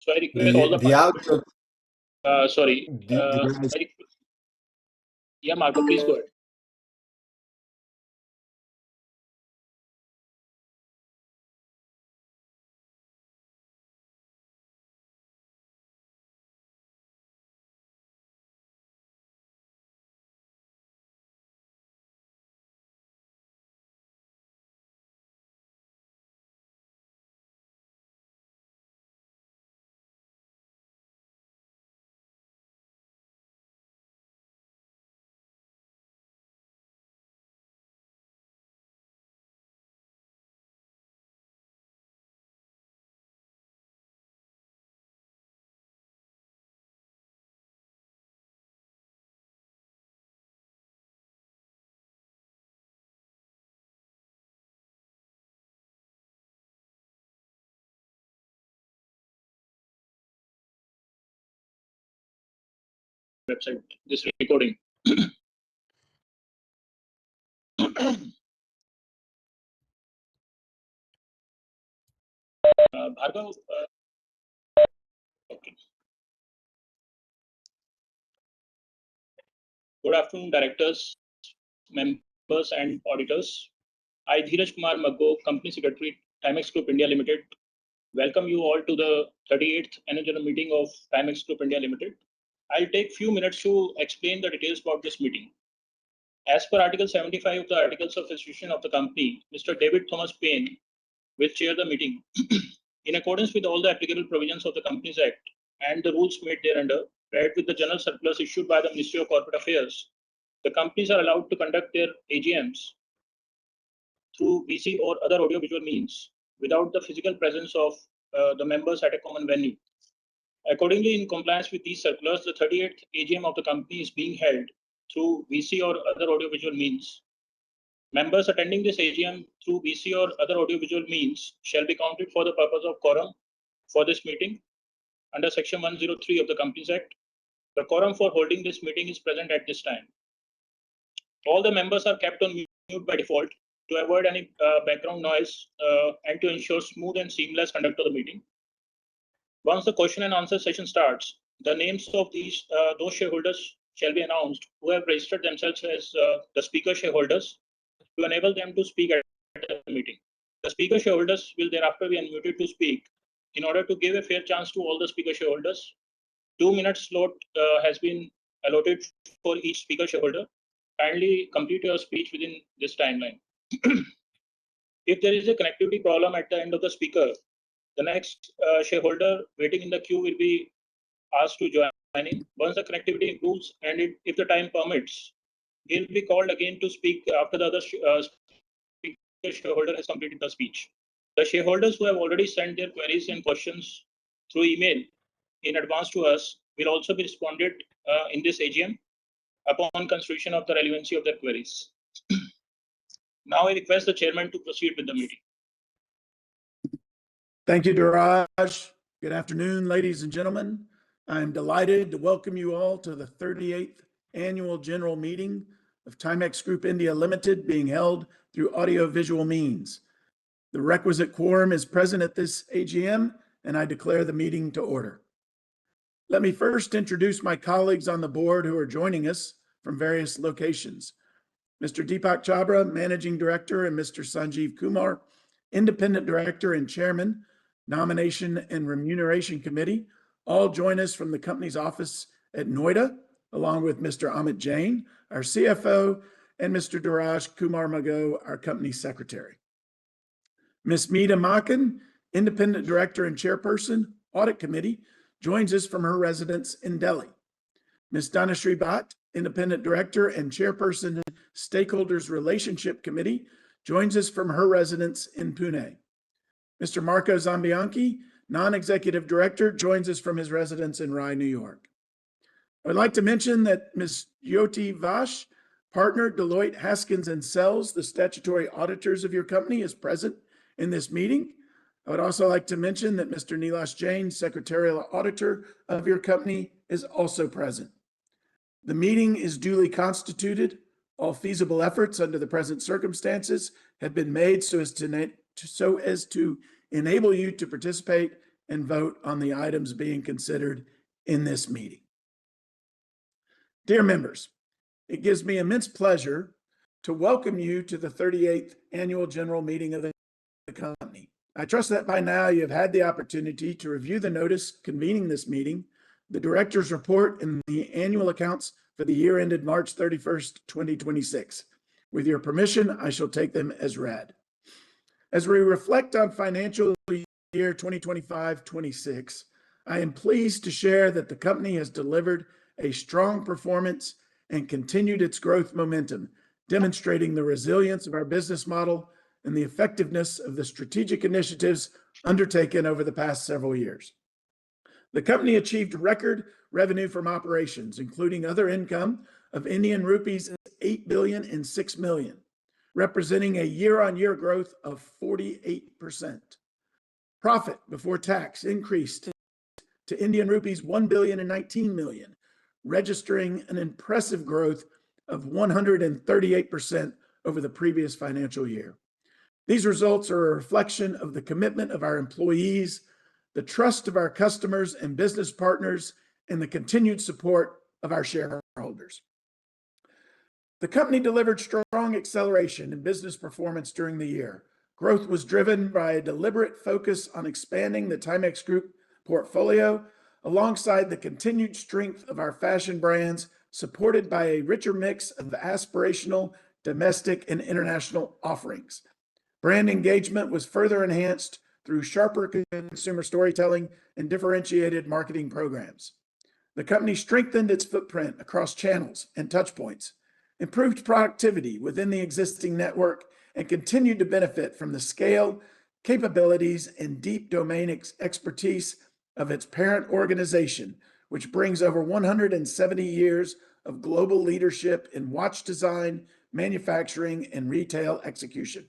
So I request all the participants. Sorry. Yeah, Marco, please go ahead. Website, this recording. Bhargav, okay. Good afternoon, directors, members, and auditors. I, Dheeraj Kumar Maggo, Company Secretary, Timex Group India Limited, welcome you all to the 38th annual general meeting of Timex Group India Limited. I'll take few minutes to explain the details about this meeting. As per Article 75 of the Articles of Association of the company, Mr. David Thomas Payne will chair the meeting. In accordance with all the applicable provisions of the Companies Act and the rules made thereunder, paired with the general circulars issued by the Ministry of Corporate Affairs, the companies are allowed to conduct their AGMs through VC or other audiovisual means without the physical presence of the members at a common venue. Accordingly, in compliance with these circulars, the 38th AGM of the company is being held through VC or other audiovisual means. Members attending this AGM through VC or other audiovisual means shall be counted for the purpose of quorum for this meeting under Section 103 of the Companies Act. The quorum for holding this meeting is present at this time. All the members are kept on mute by default to avoid any background noise and to ensure smooth and seamless conduct of the meeting. Once the question and answer session starts, the names of those shareholders shall be announced who have registered themselves as the speaker shareholders to enable them to speak at the meeting. The speaker shareholders will thereafter be unmuted to speak. In order to give a fair chance to all the speaker shareholders, 2 minutes slot has been allotted for each speaker shareholder. Kindly complete your speech within this timeline. If there is a connectivity problem at the end of the speaker, the next shareholder waiting in the queue will be asked to join in. Once the connectivity improves and if the time permits, he'll be called again to speak after the other shareholder has completed the speech. The shareholders who have already sent their queries and questions through email in advance to us will also be responded in this AGM upon consideration of the relevancy of their queries. Now I request the chairman to proceed with the meeting. Thank you, Dheeraj. Good afternoon, ladies and gentlemen. I'm delighted to welcome you all to the 38th Annual General Meeting of Timex Group India Limited, being held through audio-visual means. The requisite quorum is present at this AGM, and I declare the meeting to order. Let me first introduce my colleagues on the board who are joining us from various locations. Mr. Deepak Chabra, Managing Director, and Mr. Sanjeev Kumar, Independent Director and Chairman, Nomination and Remuneration Committee, all join us from the company's office at Noida, along with Mr. Amit Jain, our CFO, and Mr. Dheeraj Kumar Maggo, our Company Secretary. Ms. Meeta Makan, Independent Director and Chairperson, Audit Committee, joins us from her residence in Delhi. Ms. Dhanashree Bhatt, Independent Director and Chairperson, Stakeholders Relationship Committee, joins us from her residence in Pune. Mr. Marco Zambianchi, Non-Executive Director, joins us from his residence in Rye, New York. I would like to mention that Ms. Jyoti Vash, Partner, Deloitte Haskins & Sells, the statutory auditors of your company, is present in this meeting. I would also like to mention that Mr. Nilesh Jain, Secretarial Auditor of your company, is also present. The meeting is duly constituted. All feasible efforts under the present circumstances have been made so as to enable you to participate and vote on the items being considered in this meeting. Dear members, it gives me immense pleasure to welcome you to the 38th Annual General Meeting of the company. I trust that by now you have had the opportunity to review the notice convening this meeting, the director's report, and the annual accounts for the year ended March 31st, 2026. With your permission, I shall take them as read. As we reflect on financial year 2025-26, I am pleased to share that the company has delivered a strong performance and continued its growth momentum, demonstrating the resilience of our business model and the effectiveness of the strategic initiatives undertaken over the past several years. The company achieved record revenue from operations, including other income of Indian rupees 8 billion and 6 million, representing a year-on-year growth of 48%. Profit before tax increased to Indian rupees 1 billion and 19 million, registering an impressive growth of 138% over the previous financial year. These results are a reflection of the commitment of our employees, the trust of our customers and business partners, and the continued support of our shareholders. The company delivered strong acceleration in business performance during the year. Growth was driven by a deliberate focus on expanding the Timex Group portfolio, alongside the continued strength of our fashion brands, supported by a richer mix of aspirational, domestic, and international offerings. Brand engagement was further enhanced through sharper consumer storytelling and differentiated marketing programs. The company strengthened its footprint across channels and touchpoints, improved productivity within the existing network, and continued to benefit from the scale, capabilities, and deep domain expertise of its parent organization, which brings over 170 years of global leadership in watch design, manufacturing, and retail execution.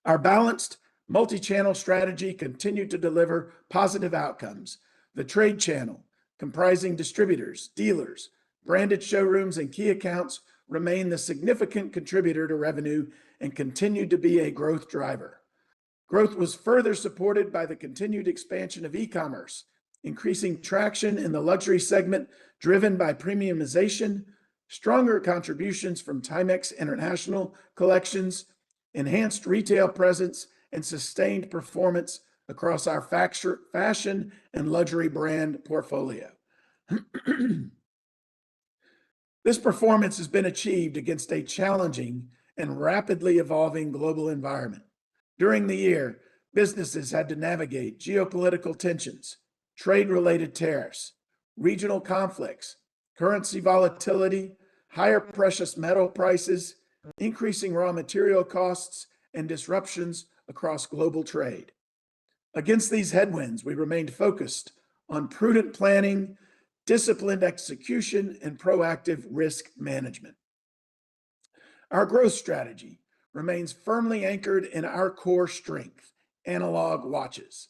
Our balanced multi-channel strategy continued to deliver positive outcomes. The trade channel, comprising distributors, dealers, branded showrooms, and key accounts, remain the significant contributor to revenue and continued to be a growth driver. Growth was further supported by the continued expansion of e-commerce, increasing traction in the luxury segment driven by premiumization, stronger contributions from Timex International collections, enhanced retail presence, and sustained performance across our fashion and luxury brand portfolio. This performance has been achieved against a challenging and rapidly evolving global environment. During the year, businesses had to navigate geopolitical tensions, trade-related tariffs, regional conflicts, currency volatility, higher precious metal prices, increasing raw material costs, and disruptions across global trade. Against these headwinds, we remained focused on prudent planning, disciplined execution, and proactive risk management. Our growth strategy remains firmly anchored in our core strength, analog watches.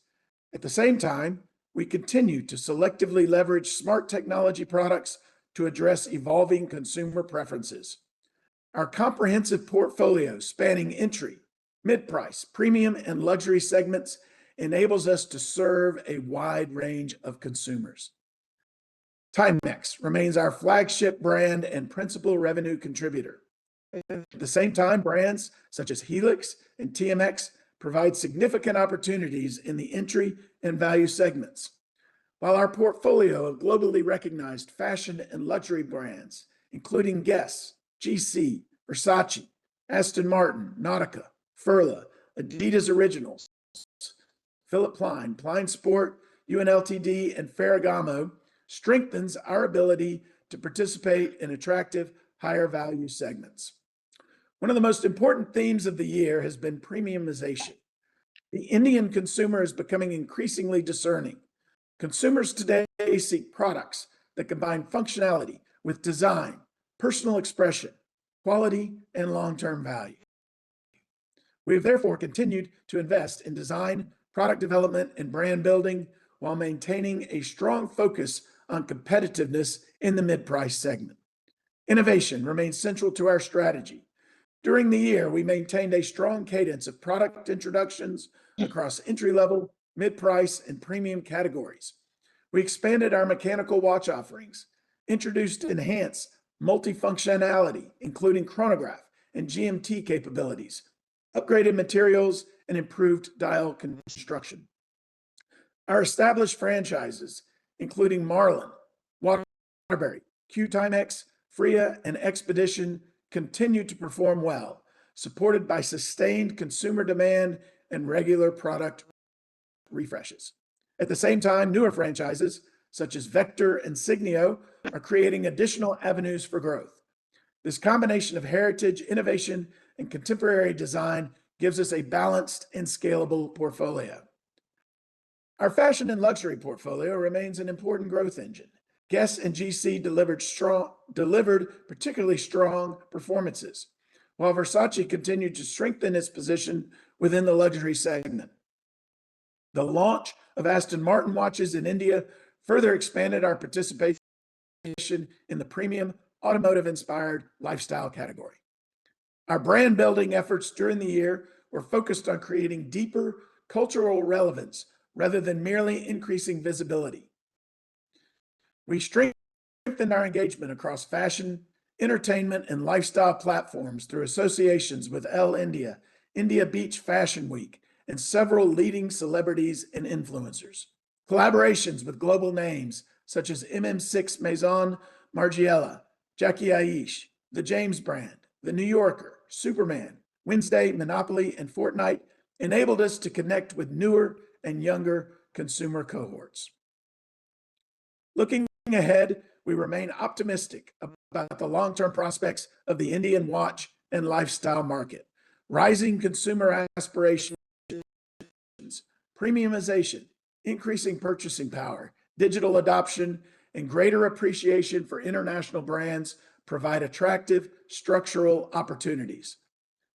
At the same time, we continue to selectively leverage smart technology products to address evolving consumer preferences. Our comprehensive portfolio, spanning entry, mid-price, premium, and luxury segments, enables us to serve a wide range of consumers. Timex remains our flagship brand and principal revenue contributor. At the same time, brands such as Helix and TMX provide significant opportunities in the entry and value segments. While our portfolio of globally recognized fashion and luxury brands, including Guess, GC, Versace, Aston Martin, Nautica, Furla, Adidas Originals, Philip Plein, Plein Sport, UNLTD, and Ferragamo, strengthens our ability to participate in attractive, higher value segments. One of the most important themes of the year has been premiumization. The Indian consumer is becoming increasingly discerning. Consumers today seek products that combine functionality with design, personal expression, quality, and long-term value. We have therefore continued to invest in design, product development, and brand building while maintaining a strong focus on competitiveness in the mid-price segment. Innovation remains central to our strategy. During the year, we maintained a strong cadence of product introductions across entry-level, mid-price, and premium categories. We expanded our mechanical watch offerings, introduced enhanced multifunctionality, including chronograph and GMT capabilities, upgraded materials, and improved dial construction. Our established franchises, including Marlin, Waterbury, Timex, Freya, and Expedition, continue to perform well, supported by sustained consumer demand and regular product refreshes. At the same time, newer franchises, such as Vector and Signio, are creating additional avenues for growth. This combination of heritage, innovation, and contemporary design gives us a balanced and scalable portfolio. Our fashion and luxury portfolio remains an important growth engine. Guess and GC delivered particularly strong performances, while Versace continued to strengthen its position within the luxury segment. The launch of Aston Martin watches in India further expanded our participation in the premium automotive-inspired lifestyle category. Our brand building efforts during the year were focused on creating deeper cultural relevance rather than merely increasing visibility. We strengthened our engagement across fashion, entertainment, and lifestyle platforms through associations with Elle India, India Beach Fashion Week, and several leading celebrities and influencers. Collaborations with global names such as MM6 Maison Margiela, Jackie Aish, the James brand, the New Yorker, Superman, Wednesday, Monopoly, and Fortnite enabled us to connect with newer and younger consumer cohorts. Looking ahead, we remain optimistic about the long-term prospects of the Indian watch and lifestyle market. Rising consumer aspirations, premiumization, increasing purchasing power, digital adoption, and greater appreciation for international brands provide attractive structural opportunities.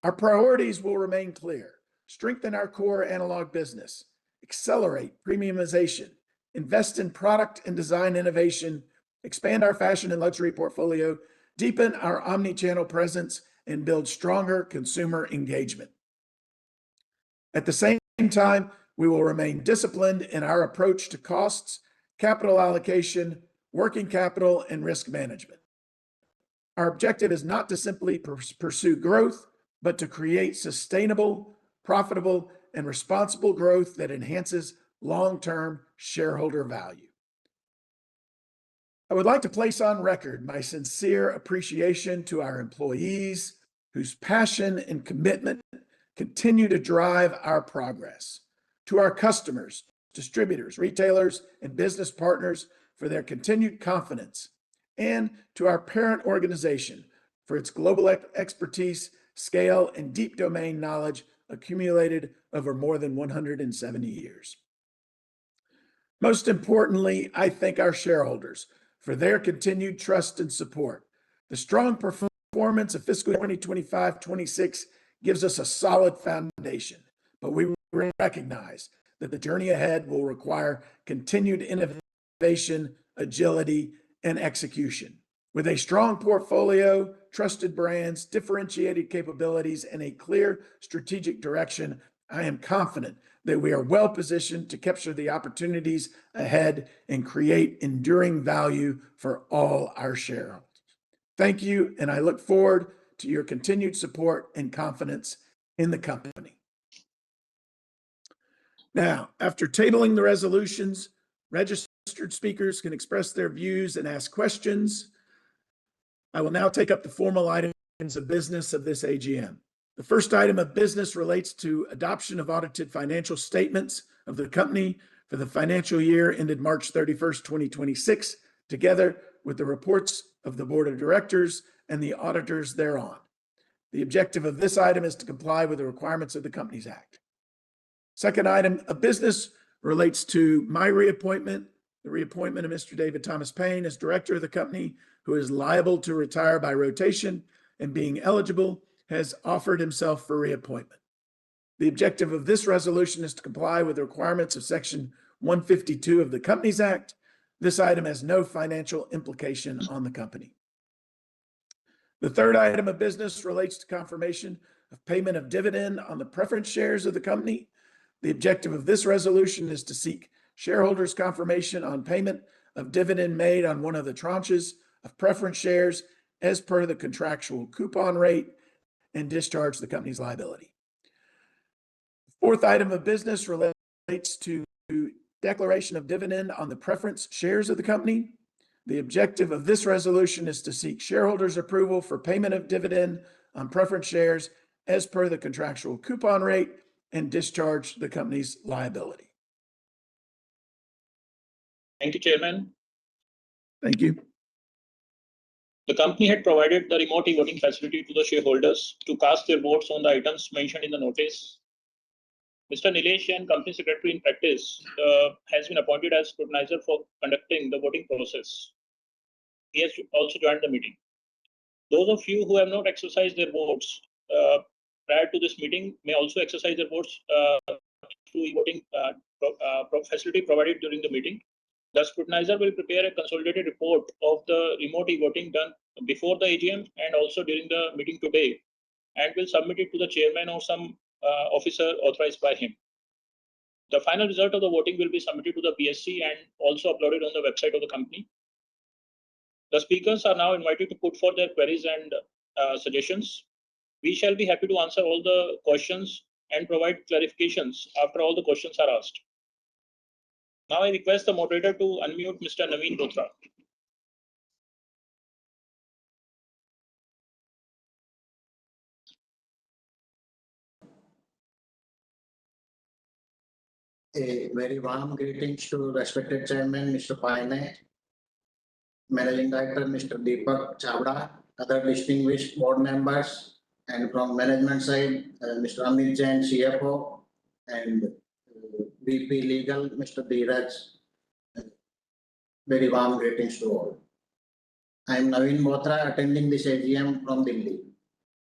Our priorities will remain clear: strengthen our core analog business, accelerate premiumization, invest in product and design innovation, expand our fashion and luxury portfolio, deepen our omni-channel presence, and build stronger consumer engagement. At the same time, we will remain disciplined in our approach to costs, capital allocation, working capital, and risk management. Our objective is not to simply pursue growth, but to create sustainable, profitable, and responsible growth that enhances long-term shareholder value. I would like to place on record my sincere appreciation to our employees whose passion and commitment continue to drive our progress, to our customers, distributors, retailers, and business partners for their continued confidence, and to our parent organization for its global expertise, scale, and deep domain knowledge accumulated over more than 170 years. Most importantly, I thank our shareholders for their continued trust and support. The strong performance of fiscal 2025-26 gives us a solid foundation, but we recognize that the journey ahead will require continued innovation, agility, and execution. With a strong portfolio, trusted brands, differentiated capabilities, and a clear strategic direction, I am confident that we are well positioned to capture the opportunities ahead and create enduring value for all our shareholders. Thank you, and I look forward to your continued support and confidence in the company. Now, after tabling the resolutions, registered speakers can express their views and ask questions. I will now take up the formal items of business of this AGM. The first item of business relates to adoption of audited financial statements of the company for the financial year ended March 31st, 2026, together with the reports of the board of directors and the auditors thereon. The objective of this item is to comply with the requirements of the Companies Act. Second item of business relates to my reappointment, the reappointment of Mr. David Thomas Payne as director of the company, who is liable to retire by rotation and being eligible has offered himself for reappointment. The objective of this resolution is to comply with the requirements of Section 152 of the Companies Act. This item has no financial implication on the company. The third item of business relates to confirmation of payment of dividend on the preference shares of the company. The objective of this resolution is to seek shareholders' confirmation on payment of dividend made on one of the tranches of preference shares as per the contractual coupon rate and discharge the company's liability. Fourth item of business relates to declaration of dividend on the preference shares of the company. The objective of this resolution is to seek shareholders' approval for payment of dividend on preference shares as per the contractual coupon rate and discharge the company's liability. Thank you, Chairman. Thank you. The company had provided the remote e-voting facility to the shareholders to cast their votes on the items mentioned in the notice. Mr. Nilesh Jain, Company Secretary in practice, has been appointed as scrutinizer for conducting the voting process. He has also joined the meeting. Those of you who have not exercised their votes prior to this meeting may also exercise their votes through e-voting facility provided during the meeting. The scrutinizer will prepare a consolidated report of the remote e-voting done before the AGM and also during the meeting today, and will submit it to the chairman or some officer authorized by him. The final result of the voting will be submitted to the BSC and also uploaded on the website of the company. The speakers are now invited to put forth their queries and suggestions. We shall be happy to answer all the questions and provide clarifications after all the questions are asked. Now I request the moderator to unmute Mr. Naveen Bothra. A very warm greetings to respected Chairman Mr. Paine, Managing Director Mr. Deepak Chavda, other distinguished board members, and from management side, Mr. Amit Jain, CFO, and VP Legal, Mr. Dheeraj. Very warm greetings to all. I am Naveen Bothra, attending this AGM from Delhi.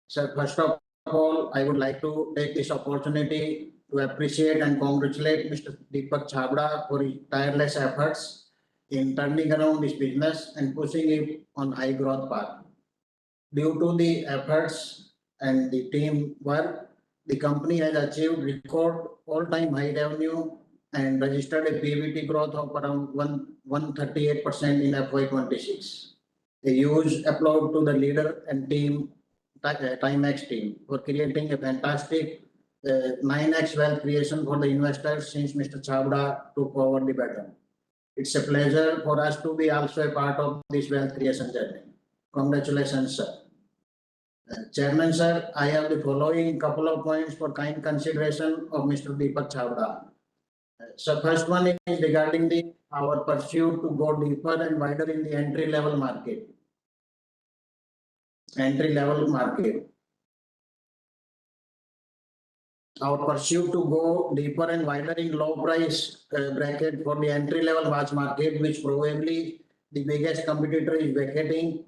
Sir, first of all, I would like to take this opportunity to appreciate and congratulate Mr. Deepak Chavda for his tireless efforts in turning around this business and pushing it on high growth path. Due to the efforts and the team work, the company has achieved record all-time high revenue and registered a PBT growth of around 138% in FY26. A huge applaud to the leader and team, Timex team, for creating a fantastic 9x wealth creation for the investors since Mr. Chavda took over the baton. It's a pleasure for us to be also a part of this wealth creation journey. Congratulations, sir. Chairman, sir, I have the following couple of points for kind consideration of Mr. Deepak Chavda. So first one is regarding our pursuit to go deeper and wider in the entry-level market. Our pursuit to go deeper and wider in low price bracket for the entry-level watch market, which probably the biggest competitor is vacating.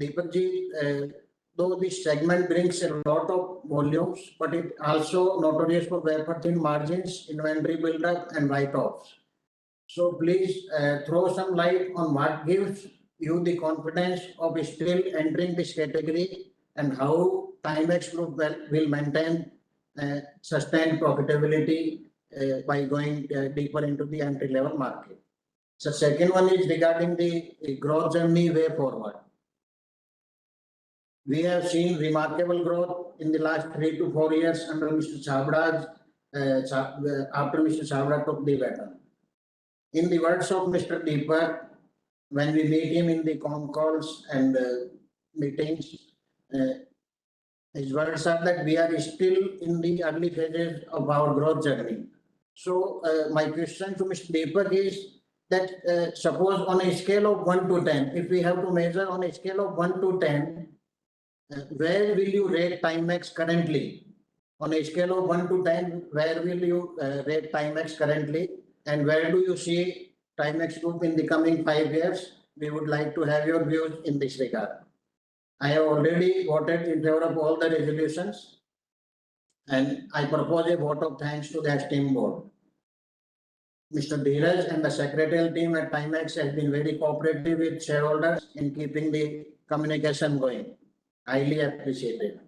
Deepakji, though this segment brings a lot of volumes, but it also notorious for very thin margins, inventory build-up and write-offs. So please throw some light on what gives you the confidence of still entering this category and how Timex Group will maintain sustained profitability by going deeper into the entry-level market. So second one is regarding the growth journey way forward. We have seen remarkable growth in the last 3 to 4 years under Mr. Chavda's, after Mr. Chavda took the baton. In the words of Mr. Deepak, when we meet him in the con calls and meetings, his words are that we are still in the early phases of our growth journey. So my question to Mr. Deepak is that suppose on a scale of 1 to 10, if we have to measure on a scale of 1 to 10, where will you rate Timex currently? On a scale of 1 to 10, where will you rate Timex currently? And where do you see Timex Group in the coming 5 years? We would like to have your views in this regard. I have already voted in favor of all the resolutions, and I propose a vote of thanks to the esteemed board. Mr. Dheeraj and the secretarial team at Timex has been very cooperative with shareholders in keeping the communication going. Highly appreciated.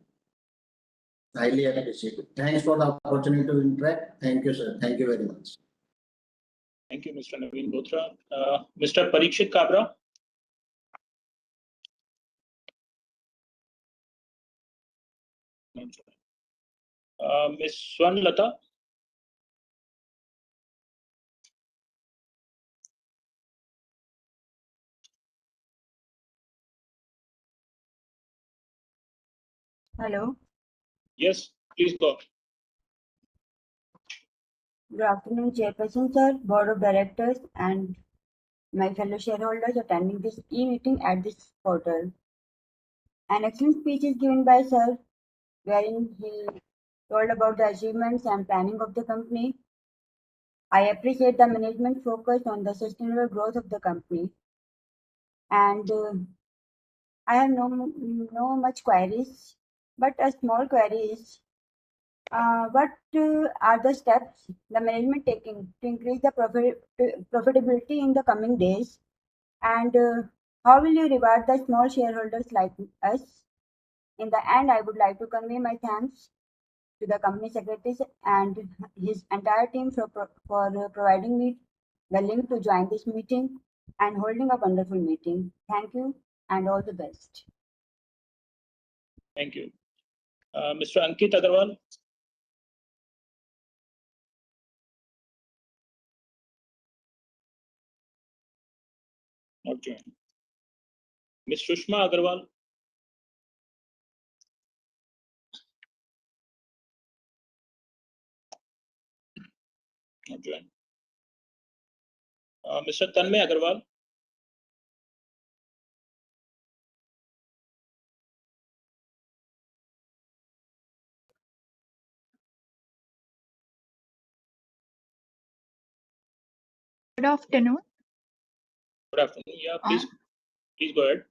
Highly appreciated. Thanks for the opportunity to interact. Thank you, sir. Thank you very much. Thank you, Mr. Naveen Bothra. Mr. Parikshit Kabra. Ms. Swanlata. Hello. Yes, please go. Good afternoon, Chairperson, sir, Board of Directors, and my fellow shareholders attending this e-meeting at this portal. An excellent speech is given by sir, wherein he told about the achievements and planning of the company. I appreciate the management focus on the sustainable growth of the company, and I have no much queries, but a small query is what are the steps the management taking to increase the profitability in the coming days? And how will you reward the small shareholders like us? In the end, I would like to convey my thanks to the company secretary and his entire team for providing me the link to join this meeting and holding a wonderful meeting. Thank you and all the best. Thank you. Mr. Ankit Agarwal. Not joined. Ms. Sushma Agarwal. Not joined. Mr. Tanmay Agarwal. Good afternoon. Good afternoon. Yeah, please go ahead.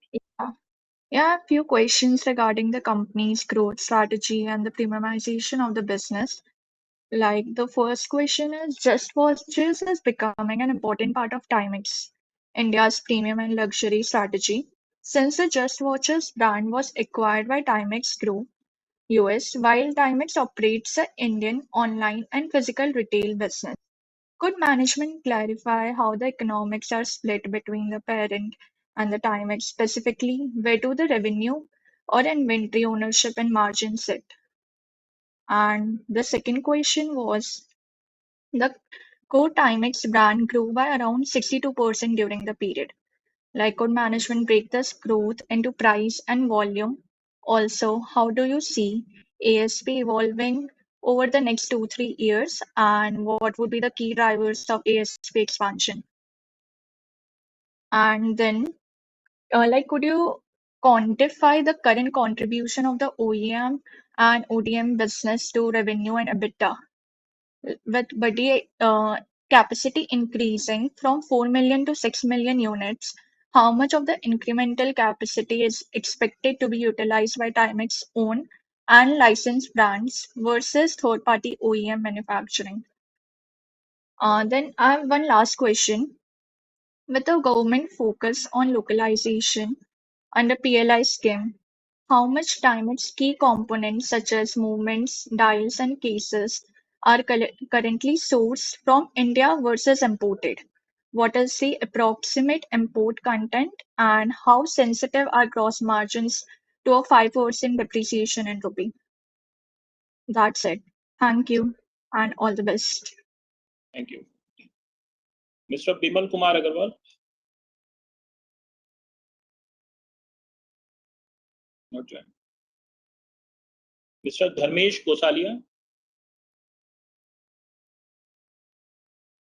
Yeah, I have few questions regarding the company's growth strategy and the premiumization of the business. Like the first question is, Just Watches is becoming an important part of Timex, India's premium and luxury strategy. Since the Just Watches brand was acquired by Timex Group, US, while Timex operates a Indian online and physical retail business. Could management clarify how the economics are split between the parent and the Timex specifically? Where do the revenue or inventory ownership and margin sit? And the second question was, the core Timex brand grew by around 62% during the period. Like, could management break this growth into price and volume? Also, how do you see ASP evolving over the next 2-3 years, and what would be the key drivers of ASP expansion? And then, could you quantify the current contribution of the OEM and ODM business to revenue and EBITDA? With body capacity increasing from 4 million to 6 million units, how much of the incremental capacity is expected to be utilized by Timex own and licensed brands versus third-party OEM manufacturing? Then I have one last question. With the government focus on localization under PLI scheme, how much Timex key components such as movements, dials, and cases are currently sourced from India versus imported? What is the approximate import content, and how sensitive are gross margins to a 5% depreciation in rupee? That's it. Thank you and all the best. Thank you. Mr. Bimal Kumar Agarwal. Not joined. Mr. Dharmesh Gosalia.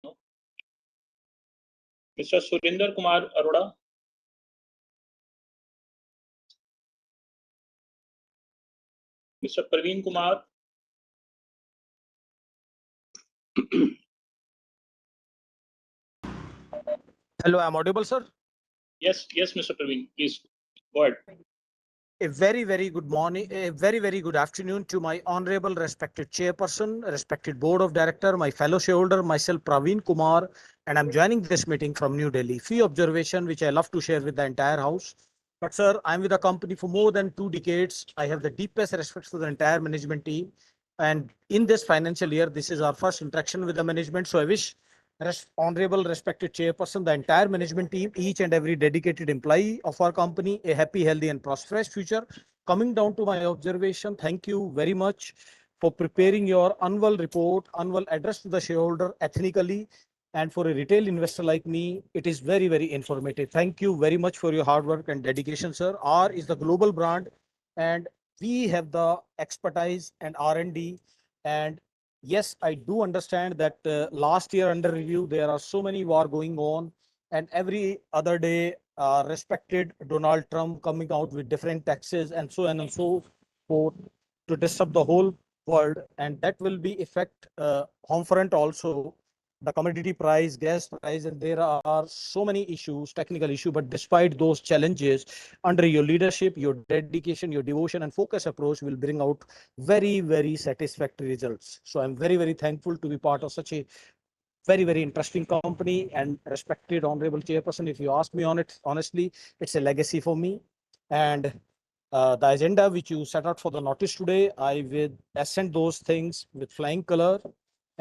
No. Mr. Surinder Kumar Arora. Mr. Praveen Kumar. Hello, I'm audible, sir. Yes, Mr. Praveen, please go ahead. A very good morning, a very good afternoon to my honorable respected chairperson, respected board of director, my fellow shareholder, myself Praveen Kumar, and I'm joining this meeting from New Delhi. Few observations which I love to share with the entire house. But sir, I'm with the company for more than 2 decades. I have the deepest respect for the entire management team. And in this financial year, this is our first interaction with the management. So I wish honorable, respected chairperson, the entire management team, each and every dedicated employee of our company, a happy, healthy, and prosperous future. Coming down to my observation, thank you very much for preparing your annual report, annual address to the shareholder ethnically. And for a retail investor like me, it is very, very informative. Thank you very much for your hard work and dedication, sir. R is the global brand, and we have the expertise and R&D. And yes, I do understand that last year under review, there are so many war going on, and every other day, respected Donald Trump coming out with different taxes and so on and so forth to disrupt the whole world, and that will be effect home front also, the commodity price, gas price, and there are so many issues, technical issue. But despite those challenges, under your leadership, your dedication, your devotion, and focus approach will bring out very, very satisfactory results. So I'm very, very thankful to be part of such a very, very interesting company. And respected honorable chairperson, if you ask me on it, honestly, it's a legacy for me. And the agenda which you set out for the notice today, I will ascend those things with flying color.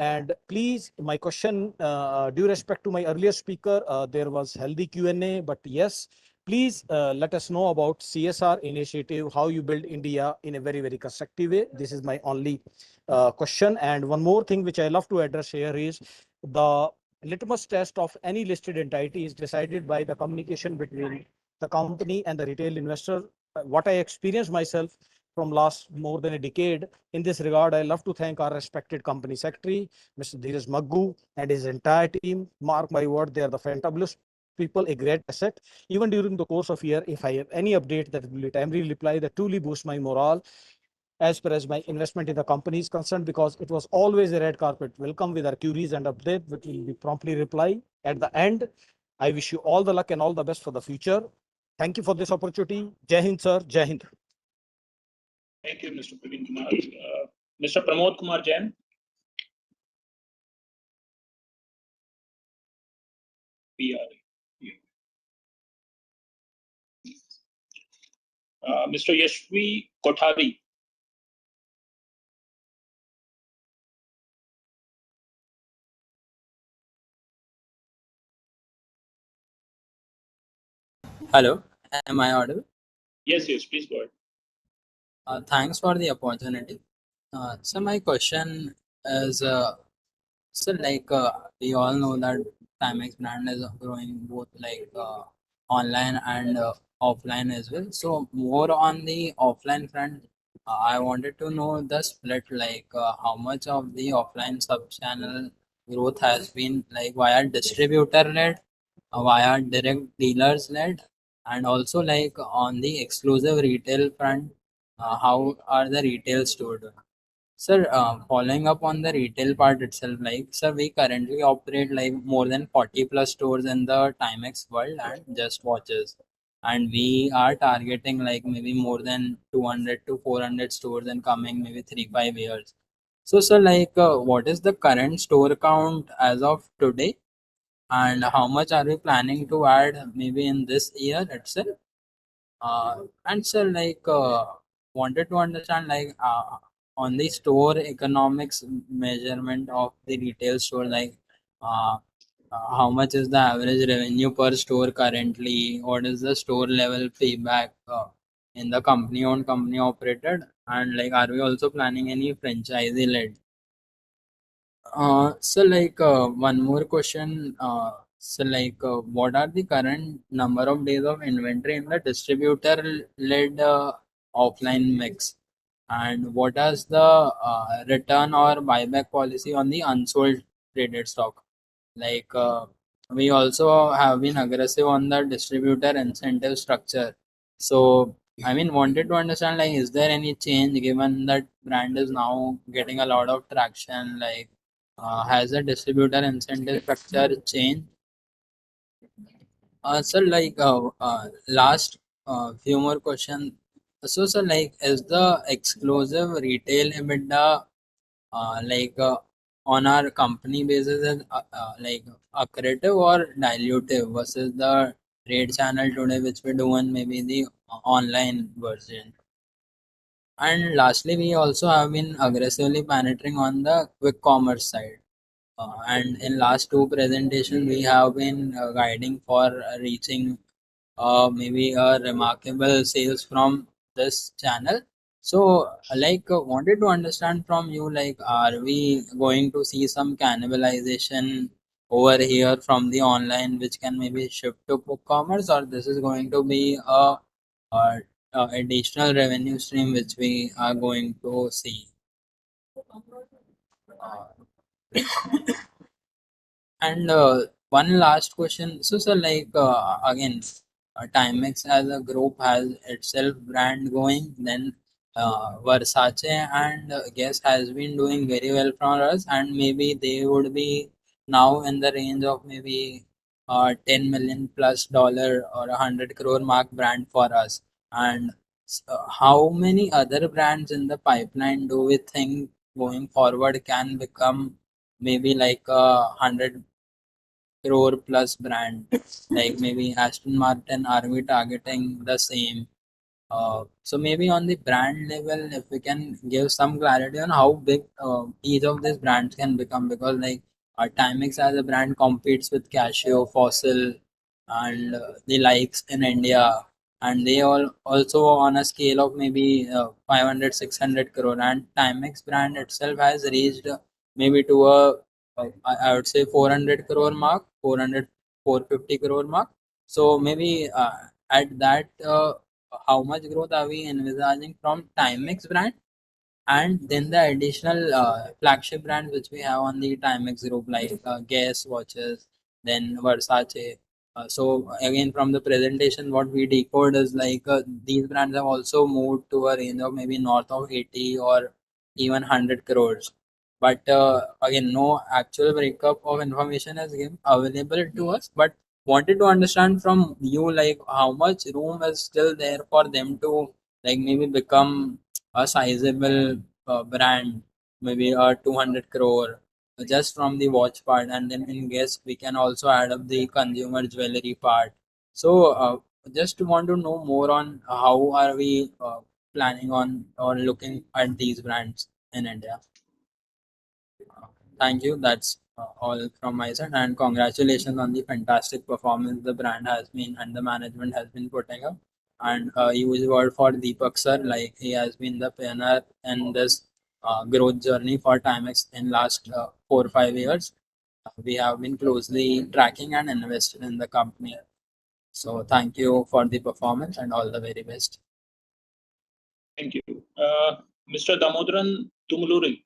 And please, my question, due respect to my earlier speaker, there was healthy Q&A, but yes, please let us know about CSR initiative, how you build India in a very, very constructive way. This is my only question. And one more thing which I love to address here is the litmus test of any listed entity is decided by the communication between the company and the retail investor. What I experienced myself from last more than a decade in this regard, I love to thank our respected company secretary, Mr. Dheeraj Maggu, and his entire team. Mark my word, they are the fantabulous people, a great asset. Even during the course of year, if I have any update that will be timely reply, that truly boosts my morale as far as my investment in the company is concerned, because it was always a red carpet welcome with our queries and update, which will be promptly reply. At the end, I wish you all the luck and all the best for the future. Thank you for this opportunity. Jai Hind, sir. Jai Hind. Thank you, Mr. Praveen Kumar. Mr. Pramod Kumar Jain. PR. Mr. Yashvi Kothari. Hello, am I audible? Yes, please go ahead. Thanks for the opportunity. So my question is, we all know that Timex brand is growing both online and offline as well. So more on the offline front, I wanted to know the split, how much of the offline sub channel growth has been like via distributor led, via direct dealers led, and also like on the exclusive retail front, how are the retail store doing? Sir, following up on the retail part itself, sir, we currently operate like more than 40 plus stores in the Timex world and just watches. And we are targeting like maybe more than 200 to 400 stores in coming maybe 3 5 years. So, sir, what is the current store count as of today? And how much are we planning to add maybe in this year itself? And sir, wanted to understand on the store economics measurement of the retail store, uh, how much is the average revenue per store currently? What is the store level feedback in the company owned, company operated? And like, are we also planning any franchisee led? One more question. What are the current number of days of inventory in the distributor-led offline mix? And what is the return or buyback policy on the unsold traded stock? Like, we also have been aggressive on the distributor incentive structure. So, I mean, wanted to understand, like, is there any change given that brand is now getting a lot of traction? Has the distributor incentive structure changed? Last few more questions. So, sir, like, is the exclusive retail EBITDA on our company basis is accretive or dilutive versus the trade channel today, which we do in maybe the online version. And lastly, we also have been aggressively penetrating on the quick commerce side. And in last two presentations, we have been guiding for reaching maybe a remarkable sales from this channel. So, wanted to understand from you, like, are we going to see some cannibalization over here from the online, which can maybe shift to quick commerce, or this is going to be a, a additional revenue stream which we are going to see? Uh, And one last question. So, sir, again, Timex as a group has itself brand going. Then Versace and Guess has been doing very well for us, and maybe they would be now in the range of maybe 10 million plus dollar or 100 crore mark brand for us. And how many other brands in the pipeline do we think going forward can become maybe like a 100 crore plus brand, like maybe Aston Martin? Are we targeting the same? So maybe on the brand level, if we can give some clarity on how big each of these brands can become, because like Timex as a brand competes with Casio, Fossil, and the likes in India, and they all also on a scale of maybe 500, 600 crore, and Timex brand itself has reached maybe to I would say 400 crore mark, 400, 450 crore mark. So maybe at that. How much growth are we envisaging from Timex brand, and then the additional flagship brands which we have on the Timex group, like Guess watches, then Versace. So again, from the presentation, what we decode is like these brands have also moved to a range of maybe north of 80 or even 100 crores. But again, no actual breakup of information is available to us. But wanted to understand from you, like how much room is still there for them to like maybe become a sizable brand, maybe a 200 crore just from the watch part, and then in guess we can also add up the consumer jewelry part. So just want to know more on how are we planning on or looking at these brands in India. Thank you. That's all from my side, and congratulations on the fantastic performance the brand has been and the management has been putting up. And huge word for Deepak sir, like he has been the pioneer in this growth journey for Timex in last 4 or 5 years. We have been closely tracking and invested in the company. So thank you for the performance and all the very best. Thank you. Mr. Damodaran Tumuluri.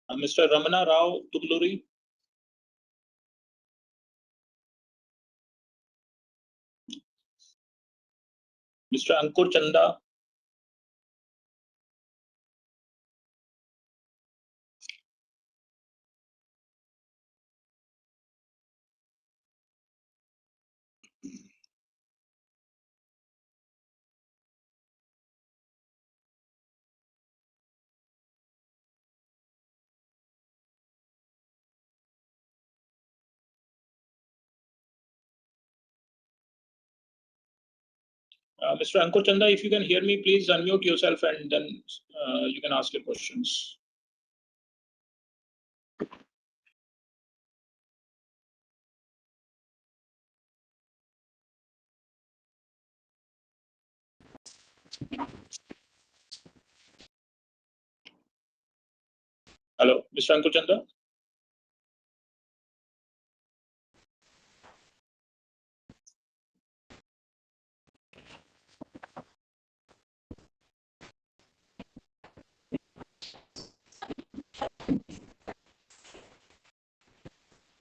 Mr. Ramana Rao Tumuluri. Mr. Ankur Chanda. Mr. Ankur Chanda, if you can hear me, please unmute yourself and then you can ask your questions. Hello, Mr. Ankur Chanda.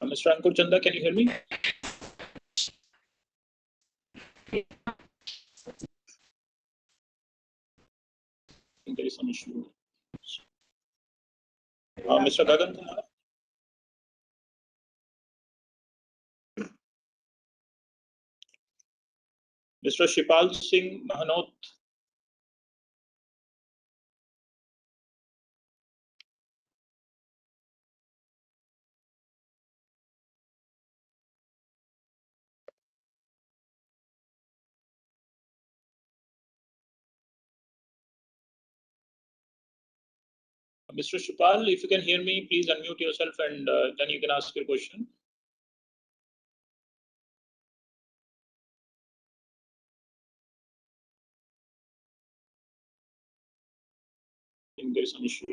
Mr. Ankur Chanda, can you hear me? I think there is some issue. Mr. Gagan Kumar. Mr. Shipal Singh Mahanot. Mr. Shupal, if you can hear me, please unmute yourself and then you can ask your question. I think there is some issue.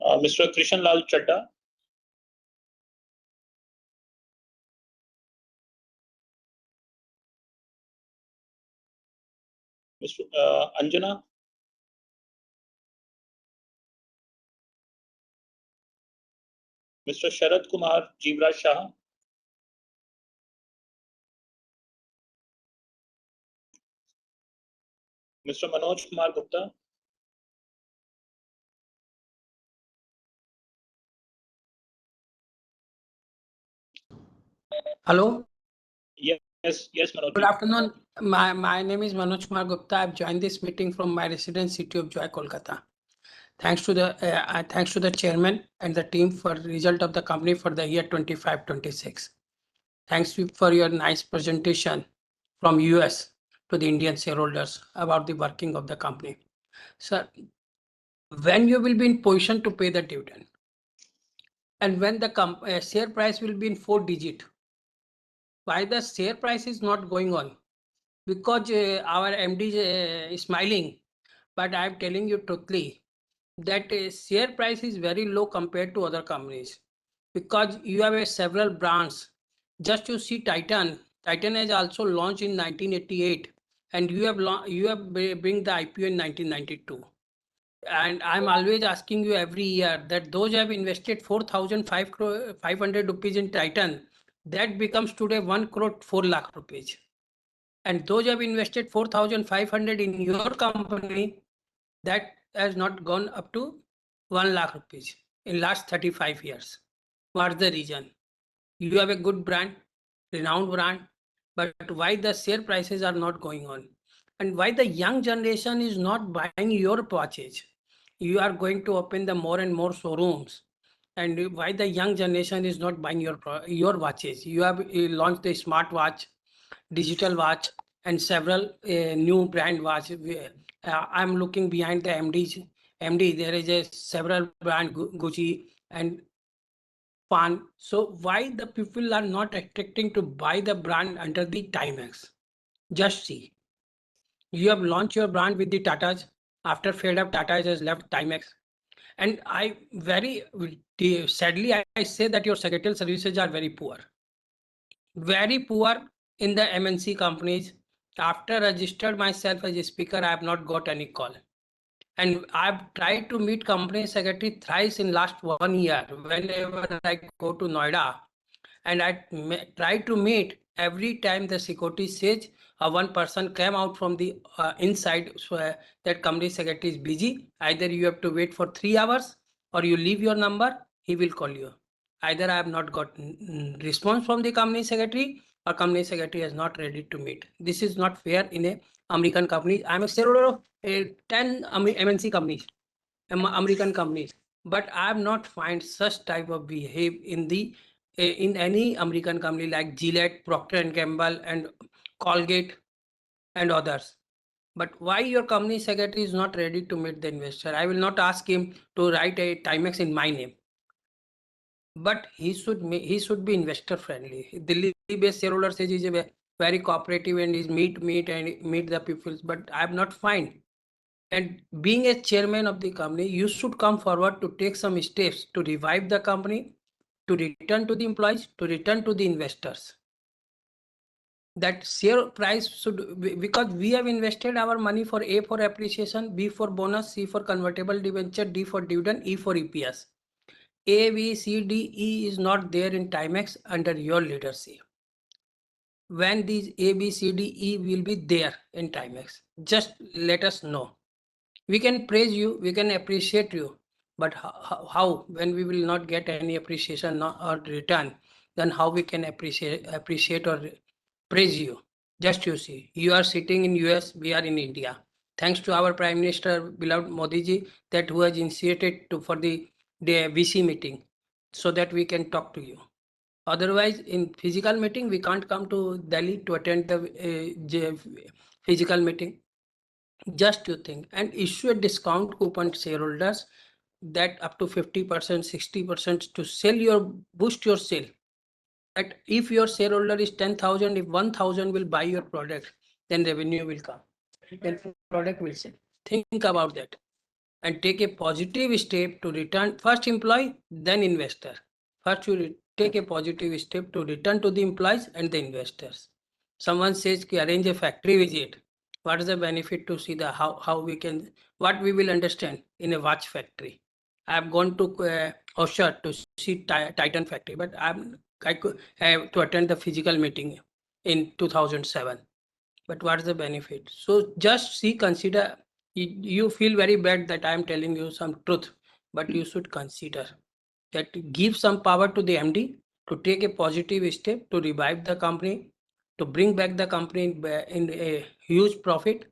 Mr. Krishan Lal Chadda. Mr. Anjana. Mr. Sharad Kumar Jivraj Shah. Mr. Manoj Kumar Gupta. Hello. Yes, Manoj. Good afternoon. My name is Manoj Kumar Gupta. I've joined this meeting from my residence city of Joy, Kolkata. Thanks to the chairman and the team for result of the company for the year 25-26. Thanks for your nice presentation from US to the Indian shareholders about the working of the company. Sir, when you will be in position to pay the dividend and when the share price will be in 4-digit, why the share price is not going on? Because our MD is smiling, but I'm telling you truthfully that share price is very low compared to other companies because you have several brands. Just you see Titan has also launched in 1988 and you have bring the IPO in 1992. And I'm always asking you every year that those who have invested 4,500 rupees in Titan, that becomes today 1 crore 4 lakh rupees. And those who have invested 4,500 in your company, that has not gone up to 1 lakh rupees in last 35 years. What's the reason? You have a good brand, renowned brand, but why the share prices are not going on? And why the young generation is not buying your watches? You are going to open the more and more showrooms. And why the young generation is not buying your watches? You have launched a smart watch, digital watch, and several new brand watch. I'm looking behind the MD. There is a several brand Gucci and Fan. So why the people are not attracting to buy the brand under the Timex? Just see. You have launched your brand with the Tatas. After fed up, Tata has left Timex. And I very sadly I say that your secretarial services are very poor. Very poor in the MNC companies. After registered myself as a speaker, I have not got any call. And I've tried to meet company secretary thrice in last 1 year. Whenever I go to Noida, and I try to meet, every time the security says one person came out from the inside, so that company secretary is busy. Either you have to wait for 3 hours or you leave your number, he will call you. Either I have not got response from the company secretary or company secretary is not ready to meet. This is not fair in a American company. I'm a shareholder of 10 MNC companies, American companies, but I have not find such type of behave in any American company like Gillette, Procter and Gamble, and Colgate, and others. But why your company secretary is not ready to meet the investor? I will not ask him to write a Timex in my name, but he should be investor friendly. Delhi based shareholder says he's a very cooperative and is meet the people, but I have not find. And being a chairman of the company, you should come forward to take some steps to revive the company, to return to the employees, to return to the investors. That share price should, because we have invested our money for A for appreciation, B for bonus, C for convertible debenture, D for dividend, E for EPS. A, B, C, D, E is not there in Timex under your leadership. When these A, B, C, D, E will be there in Timex, just let us know. We can praise you, we can appreciate you, but how when we will not get any appreciation or return, then how we can appreciate or praise you? Just you see, you are sitting in US, we are in India. Thanks to our Prime Minister, beloved Modi ji, that who has initiated for the VC meeting, so that we can talk to you. Otherwise, in physical meeting, we can't come to Delhi to attend the physical meeting. Just you think, and issue a discount coupon to shareholders that up to 50%, 60% to sell your, boost your sale. That if your shareholder is 10,000, if 1,000 will buy your product, then revenue will come, then product will sell. Think about that and take a positive step to return first employee, then investor. First, you take a positive step to return to the employees and the investors. Someone says, arrange a factory visit. What is the benefit to see the how we can, what we will understand in a watch factory? I have gone to Osher to see Titan factory, but I could have to attend the physical meeting in 2007. But what is the benefit? So just see, consider. You feel very bad that I am telling you some truth, but you should consider that give some power to the MD to take a positive step to revive the company, to bring back the company in a huge profit,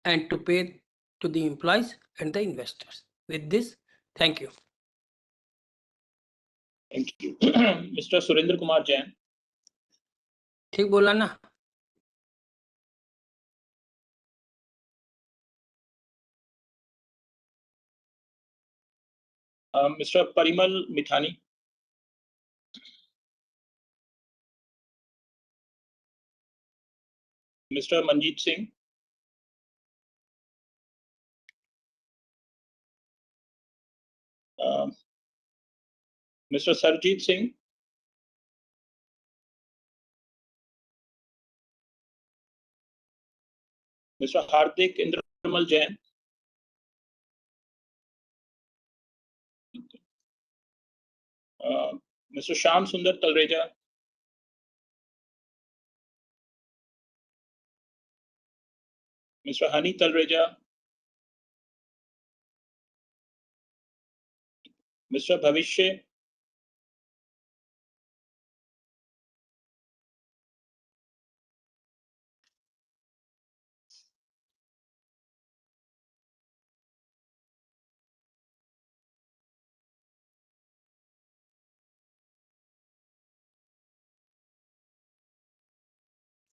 and to pay to the employees and the investors. With this, thank you. Thank you. Mr. Surendra Kumar Jain. ठीक बोला ना? Mr. Parimal Mithani. Mr. Manjeet Singh. Mr. Sarjeet Singh. Mr. Hardik Indramal Jain. Mr. Shyam Sundar Talreja. Mr. Hani Talreja. Mr. Bhavishya.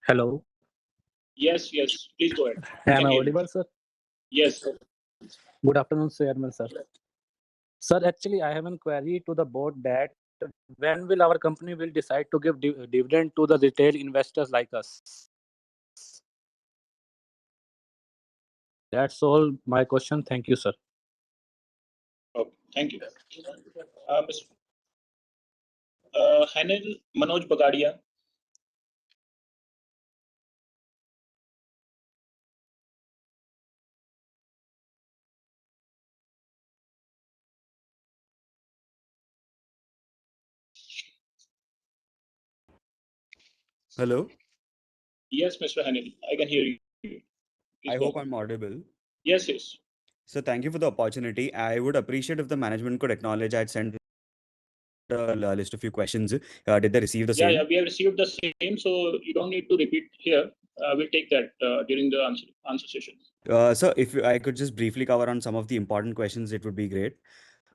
Hello. Yes, yes. Please go ahead. We Am can I hear you. audible, sir? Yes. Good afternoon, Chairman, sir. Sir, actually, I have a query to the board that when will our company will decide to give dividend to the retail investors like us? That's all my question. Thank you, sir. Okay, thank you. Mr. Hanil Manoj Bagadia. Hello, Yes, Mr. Hanil, I can hear you. Please I go hope ahead. I'm audible. Yes, yes. So thank you for the opportunity. I would appreciate if the management could acknowledge I'd sent a list of few questions. Did they receive the Yeah, same? yeah, we have received the same, so you don't need to repeat here. We'll take that during the answer session. So if I could just briefly cover on some of the important questions, it would be great.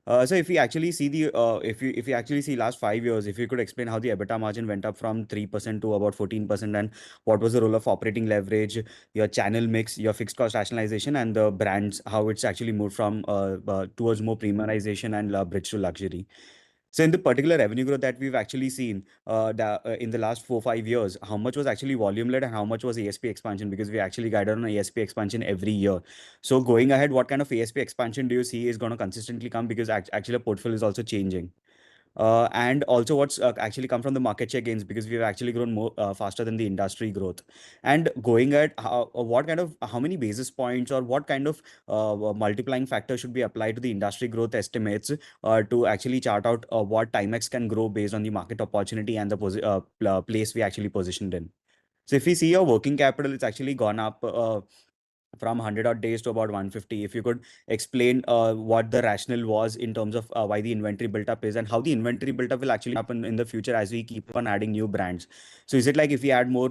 So if we actually see if you actually see last 5 years, if you could explain how the EBITDA margin went up from 3% to about 14%, and what was the role of operating leverage, your channel mix, your fixed cost rationalization, and the brands, how it's actually moved from towards more premiumization and bridge to luxury. So in the particular revenue growth that we've actually seen in the last 4 5 years, how much was actually volume led and how much was ASP expansion? Because we actually guided on ASP expansion every year. So going ahead, what kind of ASP expansion do you see is going to consistently come? Because actually, the portfolio is also changing. And also, what's actually come from the market share gains, because we've actually grown more faster than the industry growth. And going at what kind of how many basis points or what kind of multiplying factor should be applied to the industry growth estimates to actually chart out what Timex can grow based on the market opportunity and the place we actually positioned in. So if we see your working capital, it's actually gone up from 100 odd days to about 150. If you could explain what the rationale was in terms of why the inventory built up is, and how the inventory built up will actually happen in the future as we keep on adding new brands. So is it like if we add more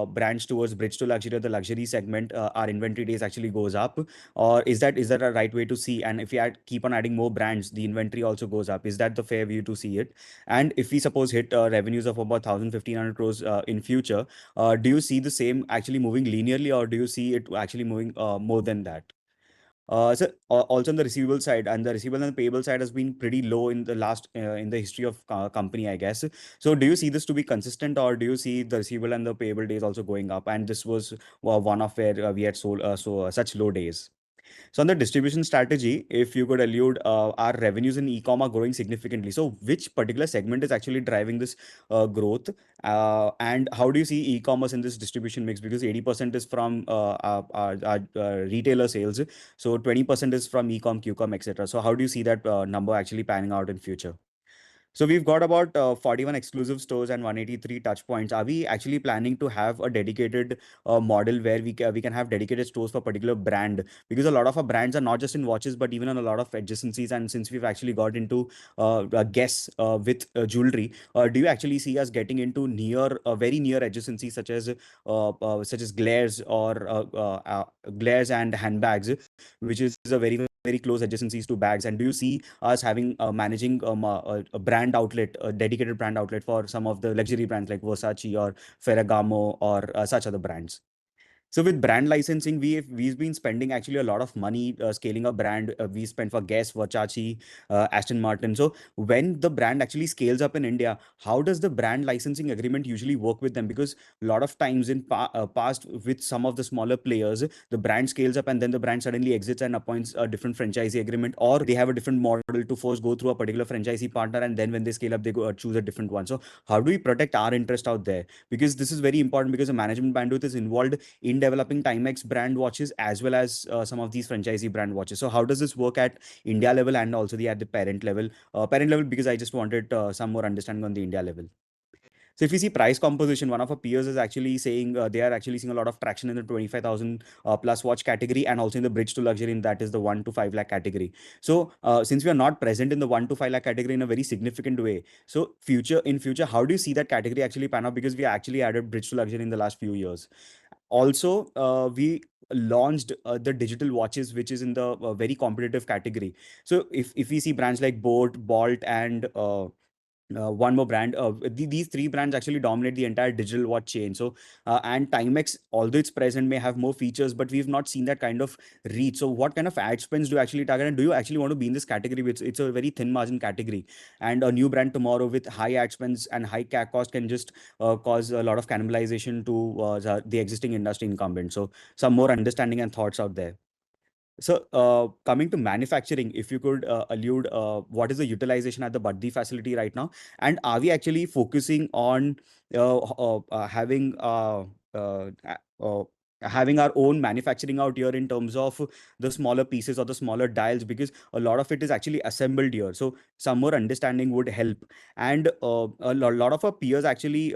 brands towards bridge to luxury or the luxury segment, our inventory days actually goes up? Or is that a right way to see? And if we keep on adding more brands, the inventory also goes up. Is that the fair view to see it? And if we suppose hit revenues of about 1,000 1,500 crores in future, do you see the same actually moving linearly, or do you see it actually moving more than that? Also on the receivable side, and the receivable and the payable side has been pretty low in the last in the history of company, I guess. So do you see this to be consistent, or do you see the receivable and the payable days also going up? And this was one of where we had sold such low days. So on the distribution strategy, if you could allude, our revenues in e-com are growing significantly. So which particular segment is actually driving this growth? And how do you see e-commerce in this distribution mix? Because 80% is from retailer sales. So 20% is from e-com, q-com, etc. So how do you see that number actually panning out in future? So we've got about 41 exclusive stores and 183 touch points. Are we actually planning to have a dedicated model where we can have dedicated stores for particular brand? Because a lot of our brands are not just in watches, but even on a lot of adjacencies. And since we've actually got into guests with jewelry, do you actually see us getting into very near adjacencies such as glares or glares and handbags, which is a very close adjacencies to bags? And do you see us having managing a brand outlet, a dedicated brand outlet for some of the luxury brands like Versace or Ferragamo or such other brands? So with brand licensing, we've been spending actually a lot of money scaling a brand. We spent for Guess, Versace, Aston Martin. So when the brand actually scales up in India, how does the brand licensing agreement usually work with them? Because a lot of times in past with some of the smaller players, the brand scales up and then the brand suddenly exits and appoints a different franchisee agreement, or they have a different model to first go through a particular franchisee partner, and then when they scale up, they go choose a different one. So how do we protect our interest out there? Because this is very important, because the management bandwidth is involved in developing Timex brand watches as well as some of these franchisee brand watches. So how does this work at India level and also at the parent level? Parent level, because I just wanted some more understanding on the India level. So if you see price composition, one of our peers is actually saying they are actually seeing a lot of traction in the 25,000 plus watch category, and also in the bridge to luxury, and that is the 1 to 5 lakh category. So since we are not present in the 1 to 5 lakh category in a very significant way, so in future, how do you see that category actually pan out? Because we actually added bridge to luxury in the last few years. Also, we launched the digital watches, which is in the very competitive category. So if we see brands like Bolt, and one more brand. These three brands actually dominate the entire digital watch chain. So, and Timex, although it's present, may have more features, but we've not seen that kind of reach. So, what kind of ad spends do you actually target, and do you actually want to be in this category? It's a very thin margin category, and a new brand tomorrow with high ad spends and high CAC cost can just cause a lot of cannibalization to the existing industry incumbent. So, some more understanding and thoughts out there. So, coming to manufacturing, if you could allude, what is the utilization at the Baddi facility right now? And are we actually focusing on uh, uh, having our own manufacturing out here in terms of the smaller pieces or the smaller dials? Because a lot of it is actually assembled here. So, some more understanding would help. And lot of our peers actually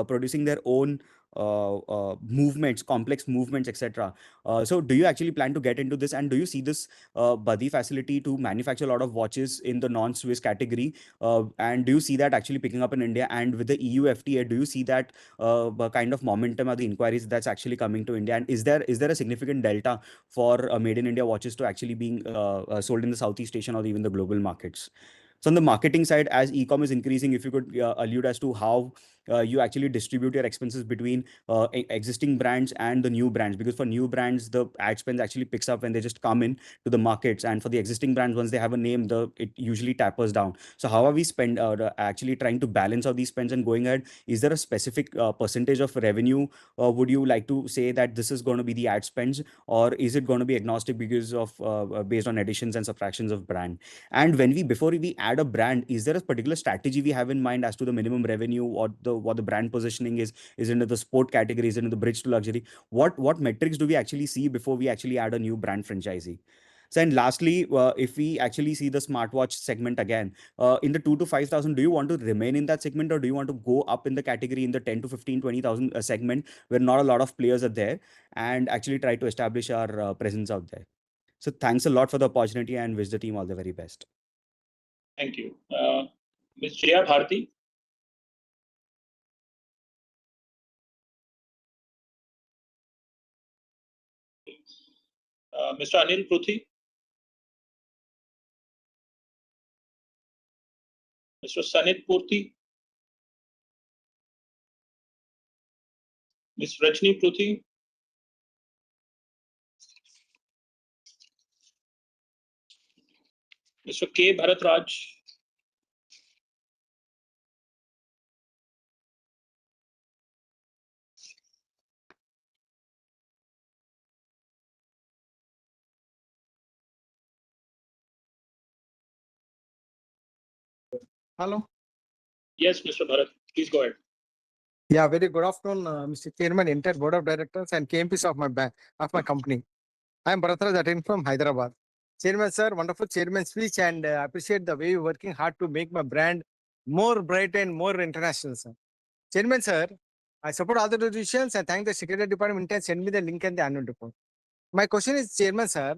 producing their own movements, complex movements, etc. So do you actually plan to get into this, and do you see this Buddy facility to manufacture a lot of watches in the non-Swiss category? And do you see that actually picking up in India? And with the EU FTA, do you see that kind of momentum or the inquiries that's actually coming to India? And is there a significant delta for made in India watches to actually being sold in the Southeast Asian or even the global markets? So on the marketing side, as e-com is increasing, if you could allude as to how you actually distribute your expenses between existing brands and the new brands, because for new brands the ad spend actually picks up when they just come in to the markets, and for the existing brands, once they have a name, it usually tapers down. So how are we actually trying to balance out these spends? And going ahead, is there a specific percentage of revenue would you like to say that this is going to be the ad spends, or is it going to be agnostic because of based on additions and subtractions of brand? And before we add a brand, is there a particular strategy we have in mind as to the minimum revenue, or what the brand positioning is? Is it in the sport category? Is it in the bridge to luxury? What metrics do we actually see before we actually add a new brand franchisee? So, and lastly, if we actually see the smartwatch segment again, in the 2 to 5,000, do you want to remain in that segment, or do you want to go up in the category in the 10 to 15, 20,000 segment where not a lot of players are there, and actually try to establish our presence out there? So thanks a lot for the opportunity, and wish the team all the very best. Thank you. Ms. Jaya Bharti. Mr. Anil Pruthi. Mr. Sanit Purti. Ms. Rajni Pruthi. Mr. K. Bharat Raj. Hello. Yes, Mr. Bharat, please go ahead. Yeah, very good afternoon, Mr. Chairman, entire board of directors and KMPs of my company. I am Bharathraj attending from Hyderabad. Chairman sir, wonderful chairman speech and appreciate the way you're working hard to make my brand more bright and more international, sir. Chairman sir, I support all the decisions and thank the Secretary Department and send me the link and the annual report. My question is, Chairman sir,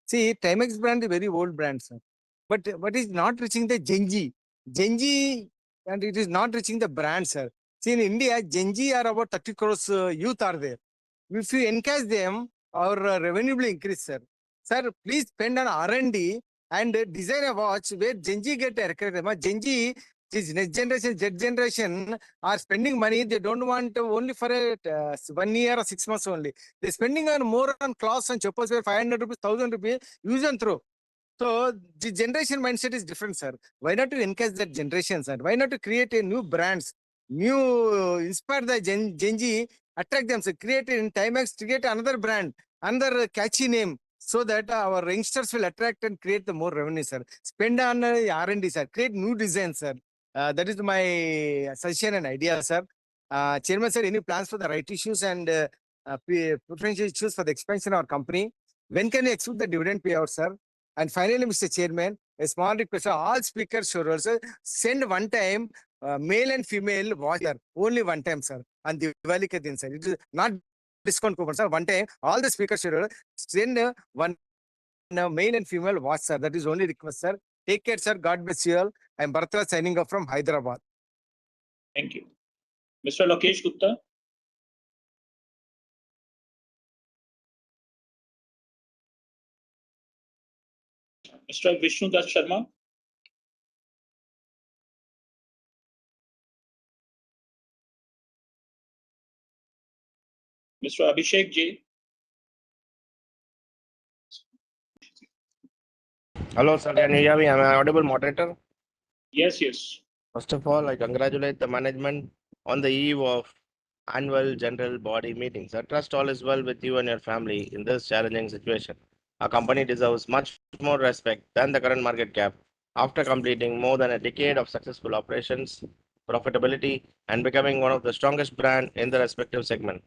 see, Timex brand is very old brand, sir. But what is not reaching the Gen Z? Gen Z, and it is not reaching the brand, sir. See, in India, Gen Z are about 30 crores youth are there. If you encourage them, our revenue will increase, sir. Sir, please spend on R&D and design a watch where Gen Z get recruited. Gen Z, this next generation, Z generation are spending money. They don't want only for a 1 year or 6 months only. They're spending on more on clothes and chappals where 500 rupees, 1000 rupees, use and throw. So the generation mindset is different, sir. Why not to encourage that generation, sir? Why not to create a new brands, new inspire the Gen Z, attract them, sir. Create in Timex, create another brand, another catchy name, so that our youngsters will attract and create the more revenue, sir. Spend on R&D, sir. Create new designs, sir. That is my suggestion and idea, sir. Chairman, sir, any plans for the right issues and potential issues for the expansion of our company? When can we expect the dividend payout, sir? And finally, Mr. Chairman, a small request: all speakers should also send one time male and female watch, sir. Only one time, sir. And Diwali ke din, sir. It is not discount coupon, sir. One time, all the speakers should send one male and female watch, sir. That is only request, sir. Take care, sir. God bless you all. I am Bharathraj signing off from Hyderabad. Thank you. Mr. Lokesh Gupta. Mr. Vishnu Das Sharma. Mr. Abhishek J. Hello, sir. Can you hear me? Am I audible, moderator? Yes, yes. First of all, I congratulate the management on the eve of annual general body meetings. I trust all is well with you and your family in this challenging situation. Our company deserves much more respect than the current market cap. After completing more than a decade of successful operations, profitability, and becoming one of the strongest brand in the respective segment.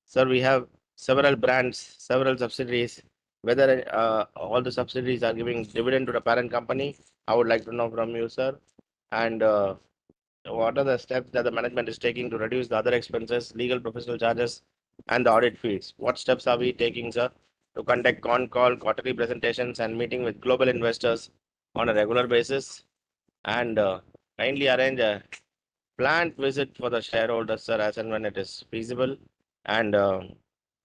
Sir, we have several brands, several subsidiaries. Whether all the subsidiaries are giving dividend to the parent company, I would like to know from you, sir. And what are the steps that the management is taking to reduce the other expenses, legal professional charges, and the audit fees? What steps are we taking, sir, to conduct con call, quarterly presentations, and meeting with global investors on a regular basis? And kindly arrange a planned visit for the shareholders, sir, as and when it is feasible. And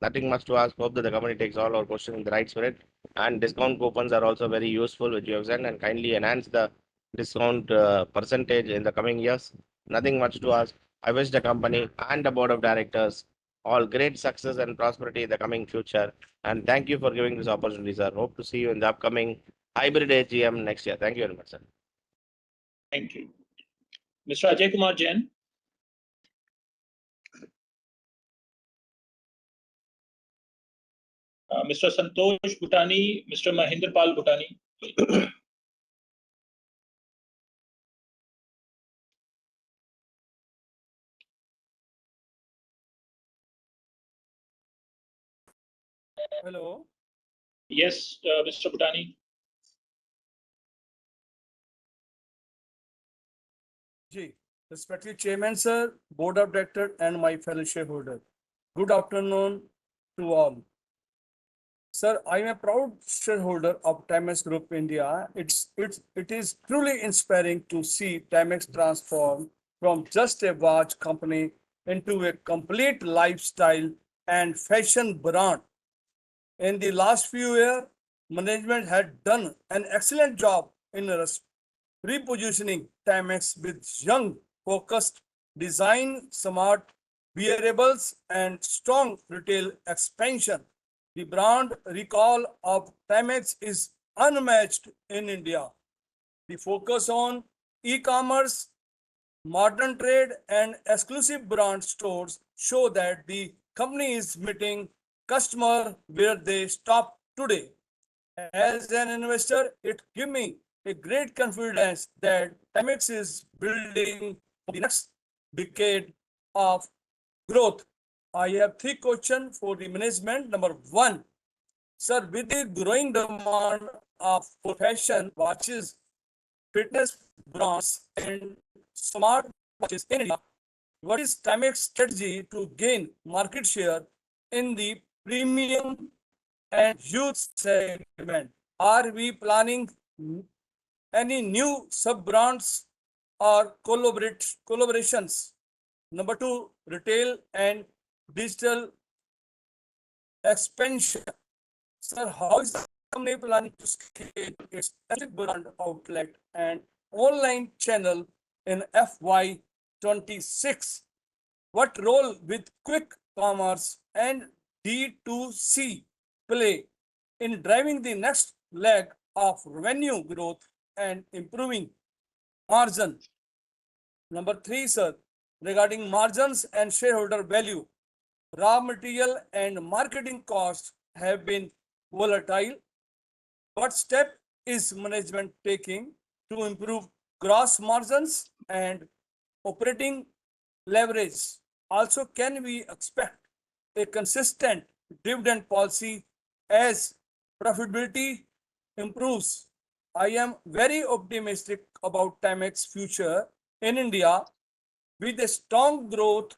nothing much to ask. Hope that the company takes all our questions in the right spirit. And discount coupons are also very useful, which you have sent, and kindly enhance the discount percentage in the coming years. Nothing much to ask. I wish the company and the board of directors all great success and prosperity in the coming future. And thank you for giving this opportunity, sir. Hope to see you in the upcoming hybrid AGM next year. Thank you very much, sir. Thank you. Mr. Ajay Kumar Jain. Mr. Santosh Bhutani, Mr. Mahinder Pal Bhutani. Hello. Yes, Mr. Bhutani. Ji, respected Chairman, sir, Board of Directors, and my fellow shareholders. Good afternoon to all. Sir, I am a proud shareholder of Timex Group India. It is truly inspiring to see Timex transform from just a watch company into a complete lifestyle and fashion brand. In the last few years, management had done an excellent job in repositioning Timex with young, focused design, smart wearables, and strong retail expansion. The brand recall of Timex is unmatched in India. The focus on e-commerce, modern trade, and exclusive brand stores show that the company is meeting customer where they stop today. As an investor, it gives me a great confidence that Timex is building for the next decade of growth. I have three questions for the management. Number one, sir, with the growing demand of fashion watches, fitness brands, and smart watches in India, what is Timex strategy to gain market share in the premium and youth segment? Are we planning any new sub-brands or collaborations? Number two, retail and digital expansion. Sir, how is the company planning to scale its brand outlet and online channel in FY26? What role with quick commerce and D2C play in driving the next leg of revenue growth and improving margin? Number three, sir, regarding margins and shareholder value, raw material and marketing costs have been volatile. What step is management taking to improve gross margins and operating leverage? Also, can we expect a consistent dividend policy as profitability improves? I am very optimistic about Timex future in India with a strong growth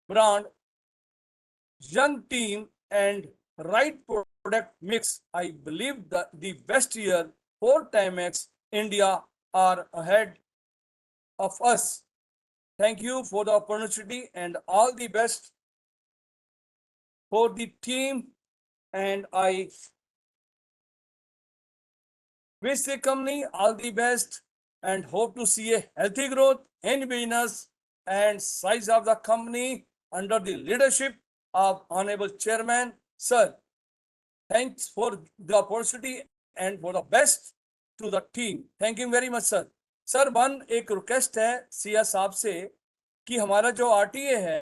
brand, young team, and right product mix. I believe that the best year for Timex India are ahead of us. Thank you for the opportunity and all the best for the team. And I wish the company all the best and hope to see a healthy growth in business and size of the company under the leadership of Honorable Chairman, Sir. Thanks for the opportunity and for the best to the team. Thank you very much, sir. Sir one एक request है सिया साहब से कि हमारा जो RTA है,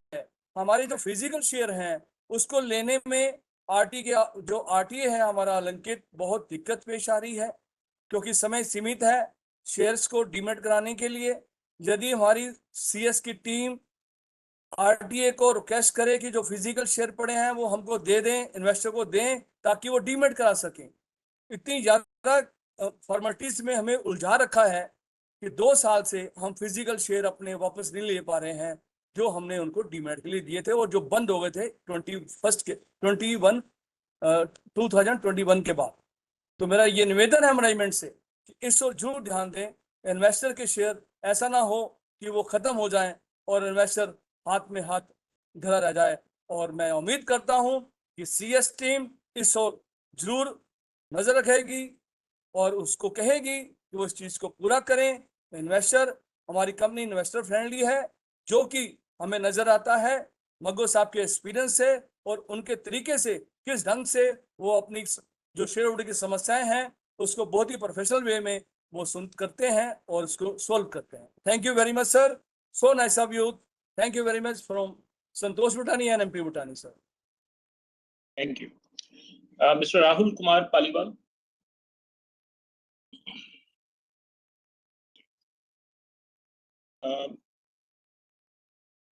हमारे जो फिजिकल शेयर हैं उसको लेने में आरटी के जो आरटीए है हमारा अलंकित बहुत दिक्कत पेश आ रही है क्योंकि समय सीमित है शेयर्स को डीमेट कराने के लिए। यदि हमारी सीएस की टीम आरटीए को रिक्वेस्ट करे कि जो फिजिकल शेयर पड़े हैं वो हमको दे दें, इन्वेस्टर को दें ताकि वो डीमेट करा सकें। इतनी ज्यादा फॉर्मेलिटीज में हमें उलझा रखा है कि 2 साल से हम फिजिकल शेयर अपने वापस नहीं ले पा रहे हैं जो हमने उनको डीमेट के लिए दिए थे और जो बंद हो गए थे 2021 के बाद। तो मेरा ये निवेदन है मैनेजमेंट से कि इस ओर जरूर ध्यान दें, इन्वेस्टर के शेयर ऐसा ना हो कि वो खत्म हो जाएं और इन्वेस्टर हाथ में हाथ धरा रह जाए। और मैं उम्मीद करता हूं कि सीएस टीम इस ओर जरूर नजर रखेगी और उसको कहेगी कि वो इस चीज को पूरा करें। इन्वेस्टर, हमारी कंपनी इन्वेस्टर फ्रेंडली है जो कि हमें नजर आता है मग्गो साहब के एक्सपीरियंस से और उनके तरीके से किस ढंग से वो अपनी जो शेयर होल्डर की समस्याएं हैं उसको बहुत ही प्रोफेशनल वे में वो करते हैं और उसको सोल्व करते हैं। Thank you very much sir, so nice of you. Thank you very much from Santosh Bhutani and MP Bhutani, sir. Thank you. Mr. Rahul Kumar Paliwal.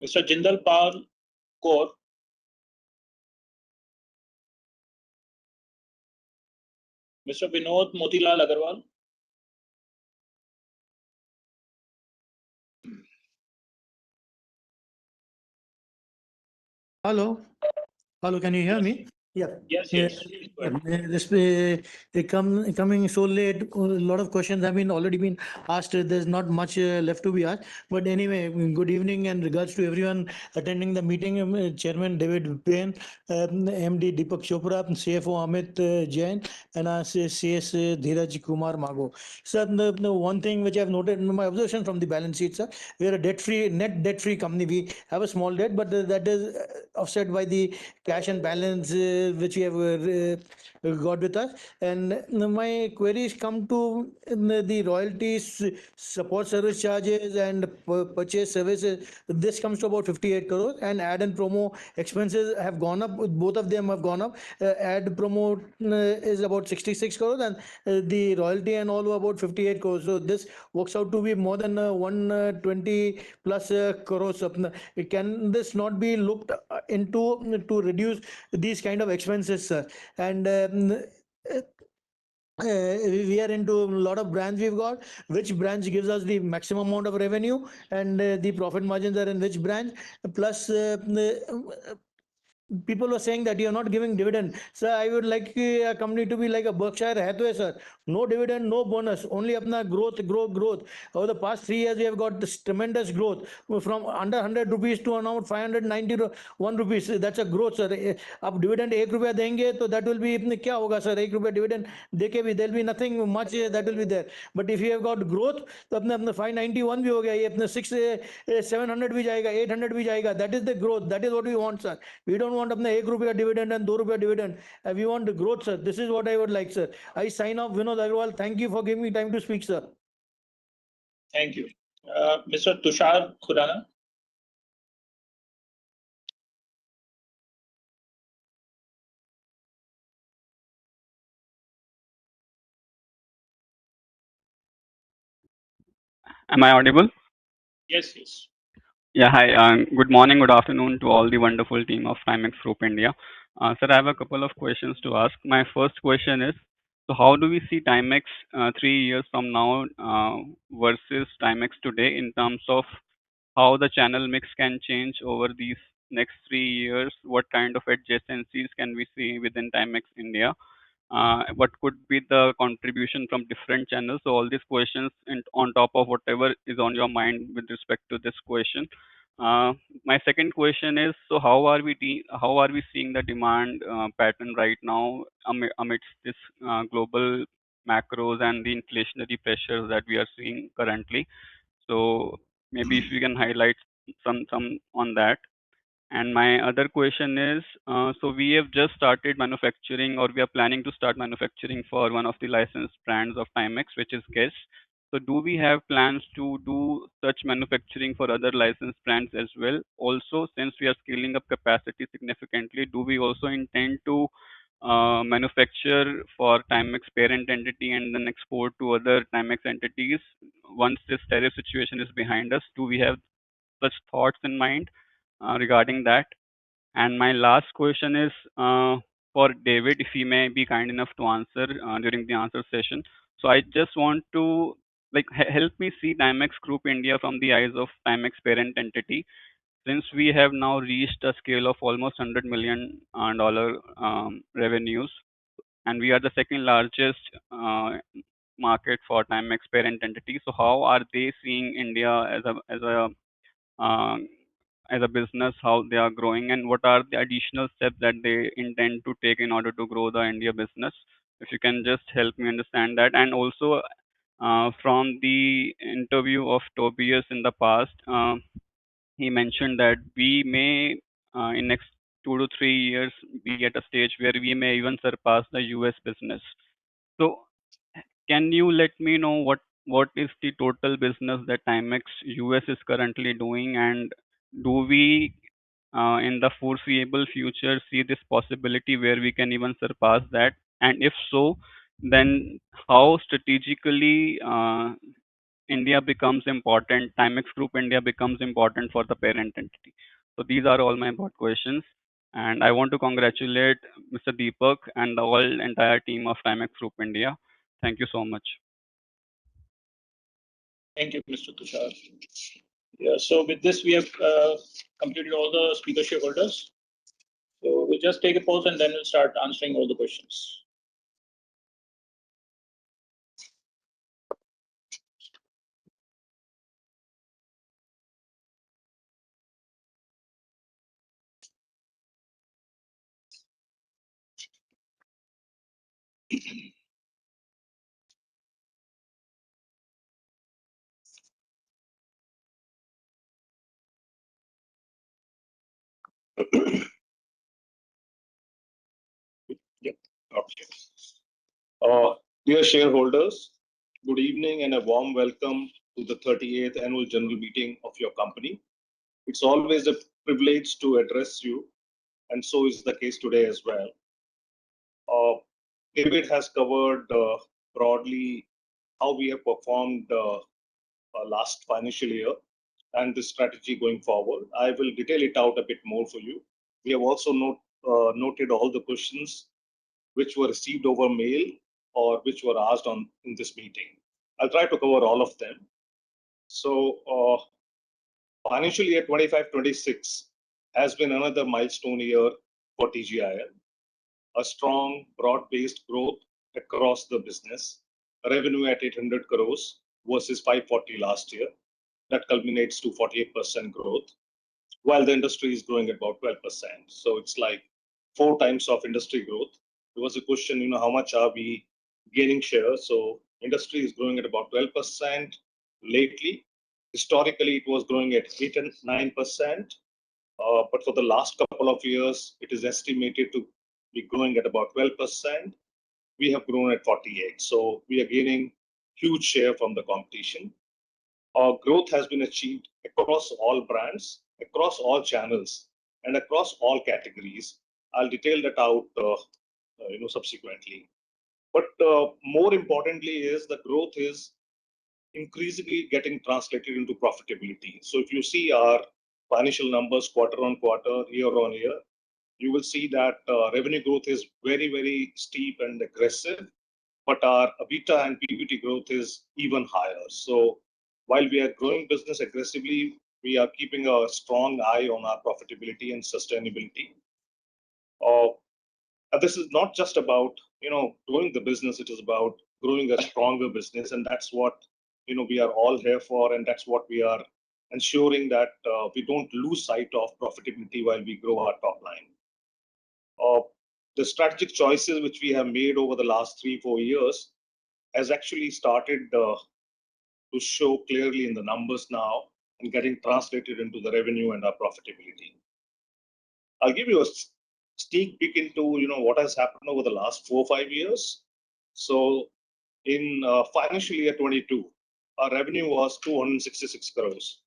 Mr. Jindal Pal Kaur. Mr. Vinod Motilal Agarwal. Hello, can you hear me? Yeah. Yes. Coming so late, a lot of questions have been already been asked. There's not much left to be asked. But anyway, good evening and regards to everyone attending the meeting. Chairman David Payne, MD Deepak Chopra, CFO Amit Jain, and CS Dheeraj Kumar Mago. Sir, the one thing which I've noted in my observation from the balance sheet, sir, we are a net debt-free company. We have a small debt, but that is offset by the cash and balance which we have got with us. And my queries come to the royalties, support service charges, and purchase services. This comes to about 58 crores, and ad and promo expenses have gone up. Both of them have gone up. Ad promo is about 66 crores, and the royalty and all were about 58 crores. So this works out to be more than 120 plus crores. Can this not be looked into to reduce these kind of expenses, sir? And we are into a lot of brands we've got. Which branch gives us the maximum amount of revenue, and the profit margins are in which branch? Plus, people were saying that you're not giving dividend. Sir, I would like a company to be like a Berkshire Hathaway, sir. No dividend, no bonus, only apna growth. Over the past 3 years, we have got this tremendous growth from under 100 rupees to around 591 rupees. That's a growth, sir. Ab dividend 1 रुपया देंगे, तो that will be क्या होगा, sir? 1 रुपया dividend देके भी there'll be nothing much that will be there. But if you have got growth, तो अपने 591 भी हो गया, ये अपने 700 भी जाएगा, 800 भी जाएगा. That is the growth. That is what we want, sir. We don't want अपने 1 रुपया dividend and 2 रुपया dividend. We want growth, sir. This is what I would like, sir. I sign off, Vinod Agarwal. Thank you for giving me time to speak, sir. Thank you. Mr. Tushar Khurana. Am I audible? Yes, yes. Yeah, hi. Good morning, good afternoon to all the wonderful team of Timex Group India. Sir, I have a couple of questions to ask. My first question is, so how do we see Timex 3 years from now versus Timex today in terms of how the channel mix can change over these next 3 years? What kind of adjacencies can we see within Timex India? What could be the contribution from different channels? So all these questions and on top of whatever is on your mind with respect to this question. My second question is, so how are we seeing the demand pattern right now amidst this global macros and the inflationary pressures that we are seeing currently? So maybe if you can highlight some on that. And my other question is, so we have just started manufacturing, or we are planning to start manufacturing for one of the licensed brands of Timex, which is Guess. So do we have plans to do such manufacturing for other licensed brands as well? Also, since we are scaling up capacity significantly, do we also intend to manufacture for Timex parent entity and then export to other Timex entities once this tariff situation is behind us? Do we have such thoughts in mind regarding that? And my last question is for David, if he may be kind enough to answer during the answer session. So I just want to help me see Timex Group India from the eyes of Timex parent entity. Since we have now reached a scale of almost $100 million revenues, and we are the second largest market for Timex parent entity. So how are they seeing India uh, as a business, how they are growing, and what are the additional steps that they intend to take in order to grow the India business? If you can just help me understand that. And also from the interview of Tobias in the past, he mentioned that we may in next 2 to 3 years be at a stage where we may even surpass the US business. So can you let me know what is the total business that Timex US is currently doing, and do we in the foreseeable future see this possibility where we can even surpass that? And if so, then how strategically India becomes important, Timex Group India becomes important for the parent entity? So these are all my broad questions. And I want to congratulate Mr. Deepak and the whole entire team of Timex Group India. Thank you so much. Thank you, Mr. Tushar. Yeah, so with this, we have completed all the speaker shareholders. So we'll just take a pause and then we'll start answering all the questions. Okay. Dear shareholders, good evening and a warm welcome to the 38th Annual General Meeting of your company. It's always a privilege to address you, and so is the case today as well. David has covered broadly how we have performed last financial year and the strategy going forward. I will detail it out a bit more for you. We have also noted all the questions which were received over mail or which were asked in this meeting. I'll try to cover all of them. So financial year 25-26 has been another milestone year for TGIL. A strong, broad-based growth across the business. Revenue at 800 crores versus 540 last year. That culminates to 48% growth, while the industry is growing at about 12%. So it's like 4 times of industry growth. There was a question, how much are we gaining share? So industry is growing at about 12% lately. Historically, it was growing at 8 and 9%. But for the last couple of years, it is estimated to be growing at about 12%. We have grown at 48. So we are gaining huge share from the competition. Our growth has been achieved across all brands, across all channels, and across all categories. I'll detail that out, subsequently. But more importantly is the growth is increasingly getting translated into profitability. So if you see our financial numbers quarter on quarter, year on year, you will see that revenue growth is very, very steep and aggressive, but our EBITDA and PBT growth is even higher. So while we are growing business aggressively, we are keeping a strong eye on our profitability and sustainability. This is not just about growing the business; it is about growing a stronger business, and that's what we are all here for, and that's what we are ensuring that we don't lose sight of profitability while we grow our top line. The strategic choices which we have made over the last 3-4 years has actually started to show clearly in the numbers now and getting translated into the revenue and our profitability. I'll give you a sneak peek into what has happened over the last 4 or 5 years. So in financial year 22, our revenue was 266 crores.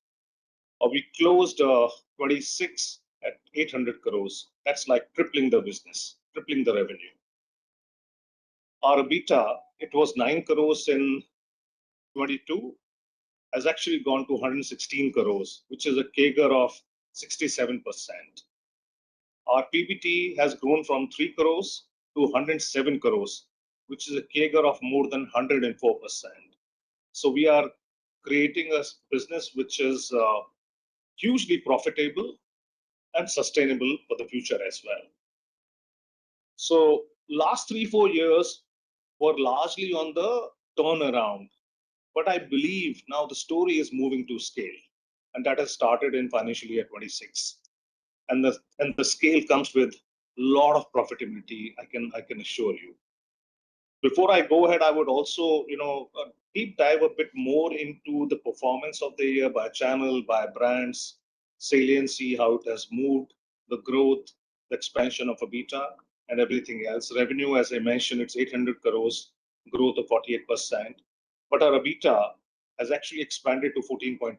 We closed 26 at 800 crores. That's like tripling the business, tripling the revenue. Our EBITDA, it was 9 crores in 22, has actually gone to 116 crores, which is a CAGR of 67%. Our PBT has grown from 3 crores to 107 crores, which is a CAGR of more than 104%. So we are creating a business which is hugely profitable and sustainable for the future as well. So last 3-4 years were largely on the turnaround, but I believe now the story is moving to scale, and that has started in financial year 26. And the scale comes with a lot of profitability, I can assure you. Before I go ahead, I would also deep dive a bit more into the performance of the year by channel, by brands, saliency, how it has moved, the growth, the expansion of EBITDA, and everything else. Revenue, as I mentioned, it's 800 crores, growth of 48%. But our EBITDA has actually expanded to 14.5%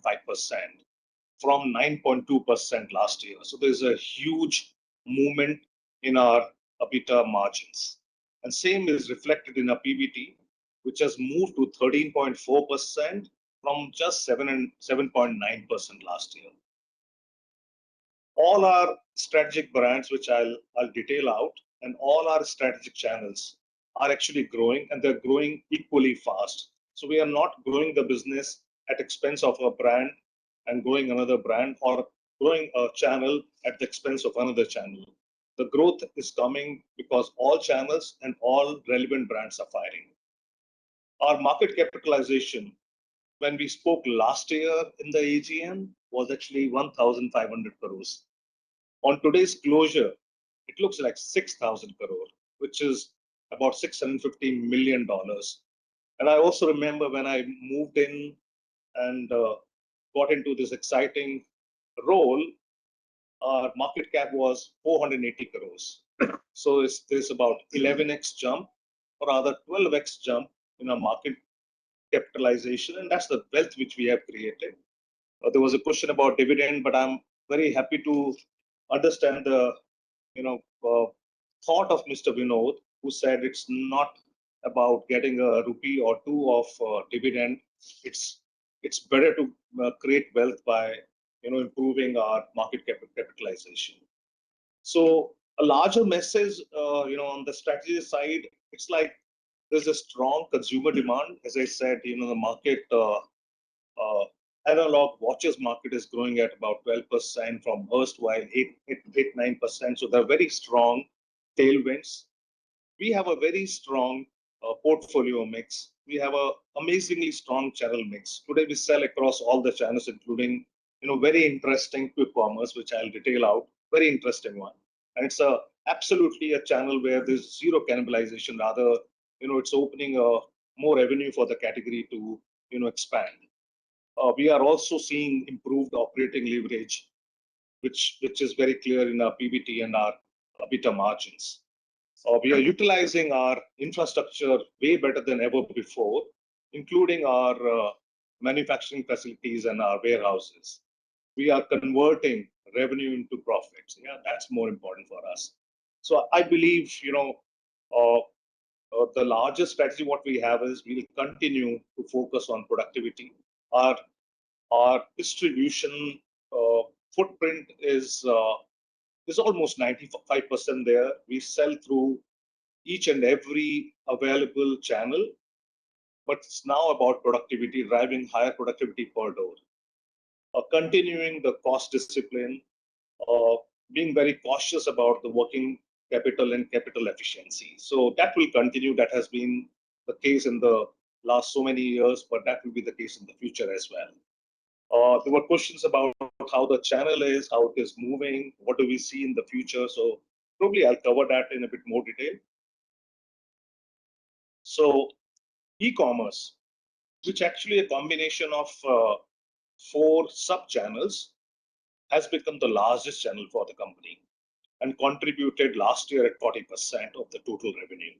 from 9.2% last year. So there's a huge movement in our EBITDA margins. And same is reflected in our PBT, which has moved to 13.4% from just 7.9% last year. All our strategic brands, which I'll detail out, and all our strategic channels are actually growing, and they're growing equally fast. So we are not growing the business at expense of a brand and growing another brand, or growing a channel at the expense of another channel. The growth is coming because all channels and all relevant brands are firing. Our market capitalization, when we spoke last year in the AGM, was actually 1,500 crores. On today's closure, it looks like 6,000 crore, which is about $650 million. And I also remember when I moved in and got into this exciting role, our market cap was 480 crores. So there's about 11x jump, or rather 12x jump in our market capitalization, and that's the wealth which we have created. There was a question about dividend, but I'm very happy to understand the thought of Mr. Vinod, who said it's not about getting a rupee or two of dividend. It's better to create wealth by improving our market capitalization. So a larger message, on the strategy side, it's like there's a strong consumer demand. As I said, the market, analog watches market is growing at about 12% from erstwhile 9%. So they're very strong tailwinds. We have a very strong portfolio mix. We have a amazingly strong channel mix. Today we sell across all the channels, including very interesting quick commerce, which I'll detail out. Very interesting one, and it's absolutely a channel where there's zero cannibalization. Rather, it's opening more revenue for the category to expand. We are also seeing improved operating leverage, which is very clear in our PBT and our EBITDA margins. We are utilizing our infrastructure way better than ever before, including our manufacturing facilities and our warehouses. We are converting revenue into profits. Yeah, that's more important for us. So I believe, the largest strategy what we have is we'll continue to focus on productivity. Our distribution footprint is almost 95% there. We sell through each and every available channel, but it's now about productivity, driving higher productivity per door. Continuing the cost discipline, being very cautious about the working capital and capital efficiency. So that will continue. That has been the case in the last so many years, but that will be the case in the future as well. There were questions about how the channel is, how it is moving, what do we see in the future. So probably I'll cover that in a bit more detail. So e-commerce, which actually a combination of 4 sub-channels, has become the largest channel for the company and contributed last year at 40% of the total revenue.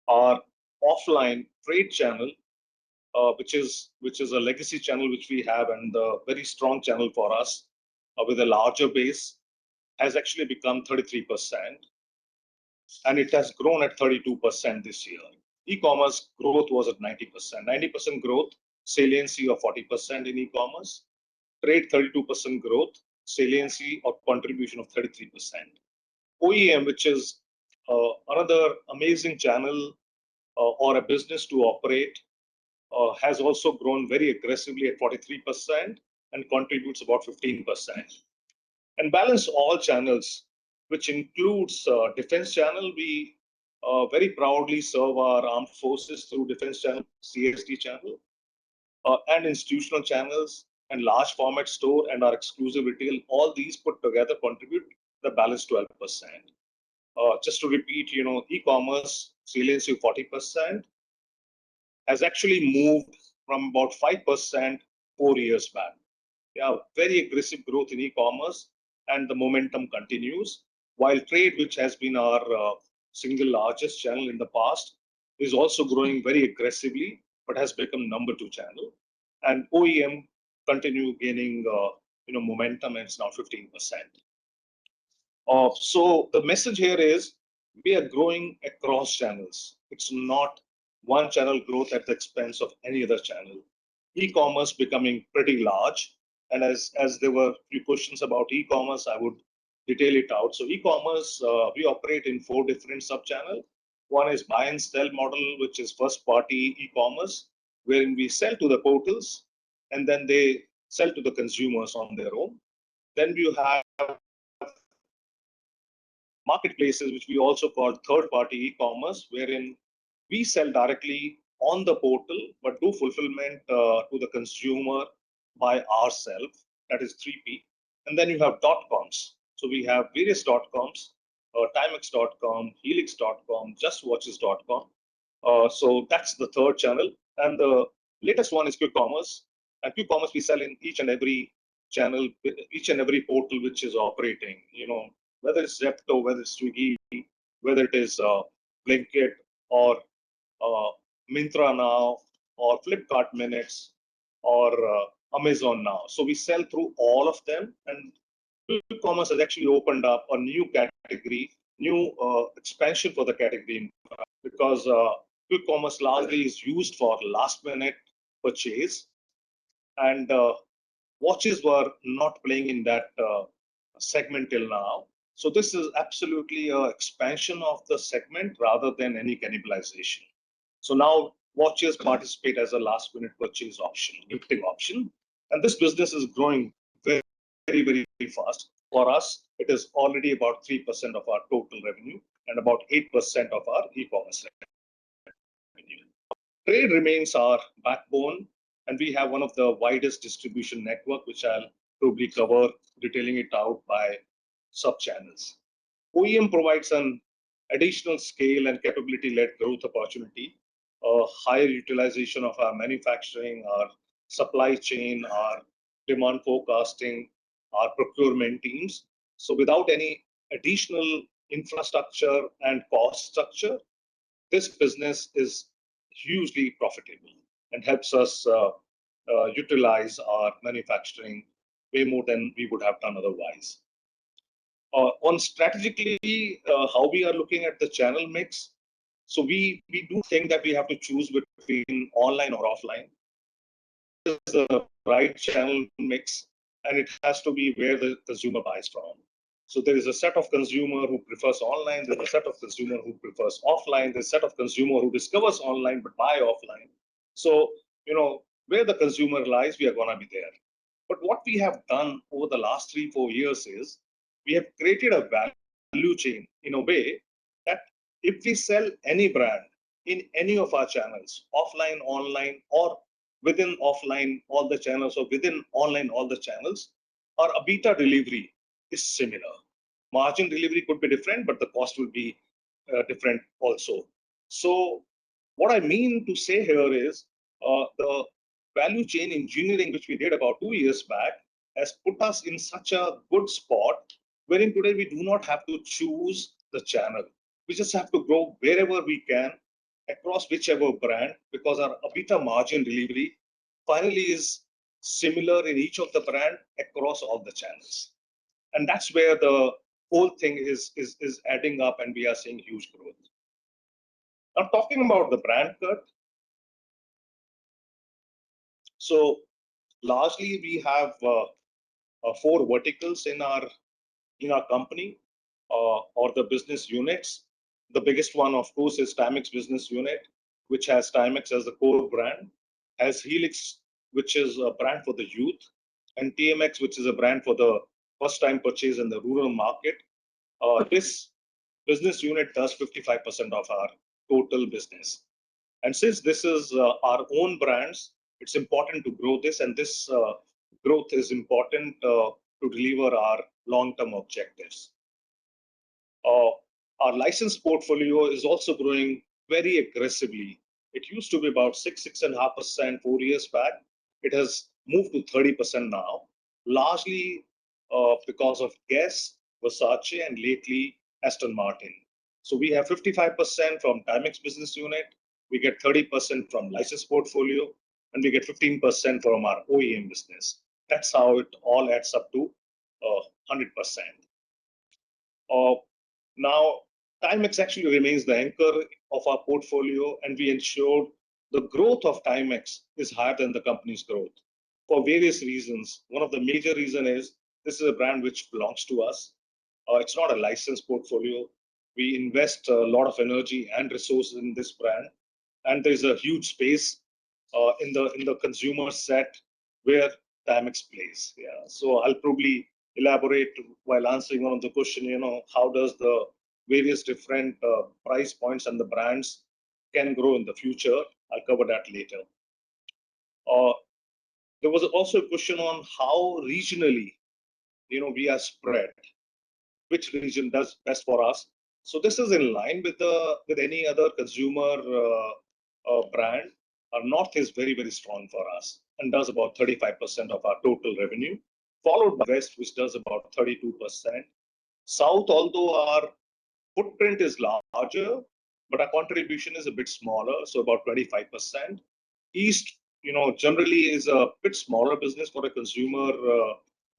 Our offline trade channel, which is a legacy channel which we have and a very strong channel for us with a larger base, has actually become 33%, and it has grown at 32% this year. E-commerce growth was at 90%. 90% growth, saliency of 40% in e-commerce. Trade 32% growth, saliency or contribution of 33%. OEM, which is another amazing channel or a business to operate, has also grown very aggressively at 43% and contributes about 15%. And balance all channels, which includes defense channel. We very proudly serve our armed forces through defense channel, CSD channel, and institutional channels and large format store and our exclusive retail. All these put together contribute the balance 12%. Just to repeat, e-commerce saliency of 40% has actually moved from about 5% 4 years back. Yeah, very aggressive growth in e-commerce, and the momentum continues. While trade, which has been our single largest channel in the past, is also growing very aggressively, but has become number 2 channel. And OEM continue gaining momentum, and it's now 15%. So the message here is we are growing across channels. It's not one channel growth at the expense of any other channel. E-commerce becoming pretty large, and as there were a few questions about e-commerce, I would detail it out. So e-commerce, we operate in 4 different sub-channels. One is buy and sell model, which is first-party e-commerce, wherein we sell to the portals, and then they sell to the consumers on their own. Then you have marketplaces, which we also call third-party e-commerce, wherein we sell directly on the portal, but do fulfillment to the consumer by ourselves. That is 3P. And then you have .coms. So we have various .coms, Timex.com, Helix.com, JustWatches.com. So that's the third channel. And the latest one is quick commerce. And quick commerce we sell in each and every channel, each and every portal which is operating. whether it's Zepto, whether it's Swiggy, whether it is Blinkit or Myntra now, or Flipkart Minutes, or Amazon now. So we sell through all of them, and quick commerce has actually opened up a new category, new expansion for the category, because quick commerce largely is used for last minute purchase, and watches were not playing in that segment till now. So this is absolutely an expansion of the segment rather than any cannibalization. So now watches participate as a last minute purchase option, gifting option, and this business is growing very, very fast. For us, it is already about 3% of our total revenue and about 8% of our e-commerce revenue. Trade remains our backbone, and we have one of the widest distribution network, which I'll probably cover, detailing it out by sub-channels. OEM provides an additional scale and capability-led growth opportunity, a higher utilization of our manufacturing, our supply chain, our demand forecasting, our procurement teams. So without any additional infrastructure and cost structure, this business is hugely profitable and helps us utilize our manufacturing way more than we would have done otherwise. On strategically, how we are looking at the channel mix. So we do think that we have to choose between online or offline. Is the right channel mix, and it has to be where the consumer buys from. So there is a set of consumer who prefers online. There's a set of consumer who prefers offline. There's a set of consumer who discovers online but buy offline. So where the consumer lies, we are gonna be there. But what we have done over the last 3-4 years is we have created a value chain in a way that if we sell any brand in any of our channels, offline, online, or within offline all the channels, or within online all the channels, our EBITDA delivery is similar. Margin delivery could be different, but the cost will be different also. So what I mean to say here is the value chain engineering, which we did about 2 years back, has put us in such a good spot wherein today we do not have to choose the channel. We just have to grow wherever we can across whichever brand, because our EBITDA margin delivery finally is similar in each of the brand across all the channels. And that's where the whole thing is adding up, and we are seeing huge growth. Now, talking about the brand cut. So largely we have 4 verticals in our company, or the business units. The biggest one, of course, is Timex business unit, which has Timex as the core brand, has Helix, which is a brand for the youth, and TMX, which is a brand for the first time purchase in the rural market. This business unit does 55% of our total business. And since this is our own brands, it's important to grow this, and this growth is important to deliver our long-term objectives. Our license portfolio is also growing very aggressively. It used to be about 6.5% 4 years back. It has moved to 30% now, largely because of Guess, Versace, and lately Aston Martin. So we have 55% from Timex business unit, we get 30% from license portfolio, and we get 15% from our OEM business. That's how it all adds up to 100%. Now, Timex actually remains the anchor of our portfolio, and we ensured the growth of Timex is higher than the company's growth for various reasons. One of the major reasons is this is a brand which belongs to us. It's not a licensed portfolio. We invest a lot of energy and resources in this brand, and there's a huge space in the consumer set where Timex plays. Yeah, so I'll probably elaborate while answering one of the question. How does the various different price points and the brands can grow in the future? I'll cover that later. There was also a question on how regionally, we are spread. Which region does best for us? So this is in line with any other consumer brand. Our North is very, very strong for us and does about 35% of our total revenue, followed by West, which does about 32%. South, although our footprint is larger, but our contribution is a bit smaller, so about 25%. East, generally is a bit smaller business for a consumer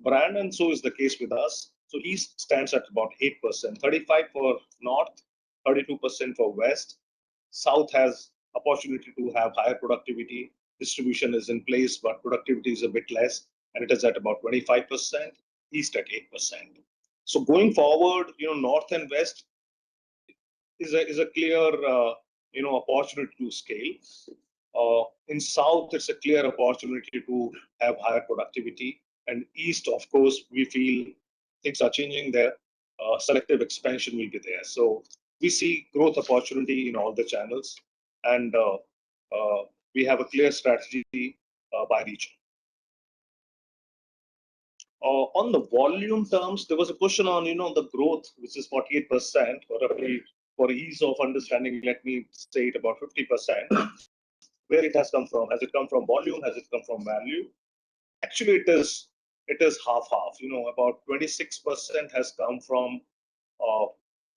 brand, and so is the case with us. So East stands at about 8%, 35 for North, 32% for West. South has opportunity to have higher productivity. Distribution is in place, but productivity is a bit less, and it is at about 25%. East at 8%. So going forward, North and West is a clear opportunity to scale. In South, it's a clear opportunity to have higher productivity, and East, of course, we feel things are changing there. Selective expansion will be there. So we see growth opportunity in all the channels, and we have a clear strategy by region. On the volume terms, there was a question on the growth, which is 48%, or roughly, for ease of understanding, let me say it about 50%. Where it has come from? Has it come from volume? Has it come from value? Actually, it is half. About 26% has come from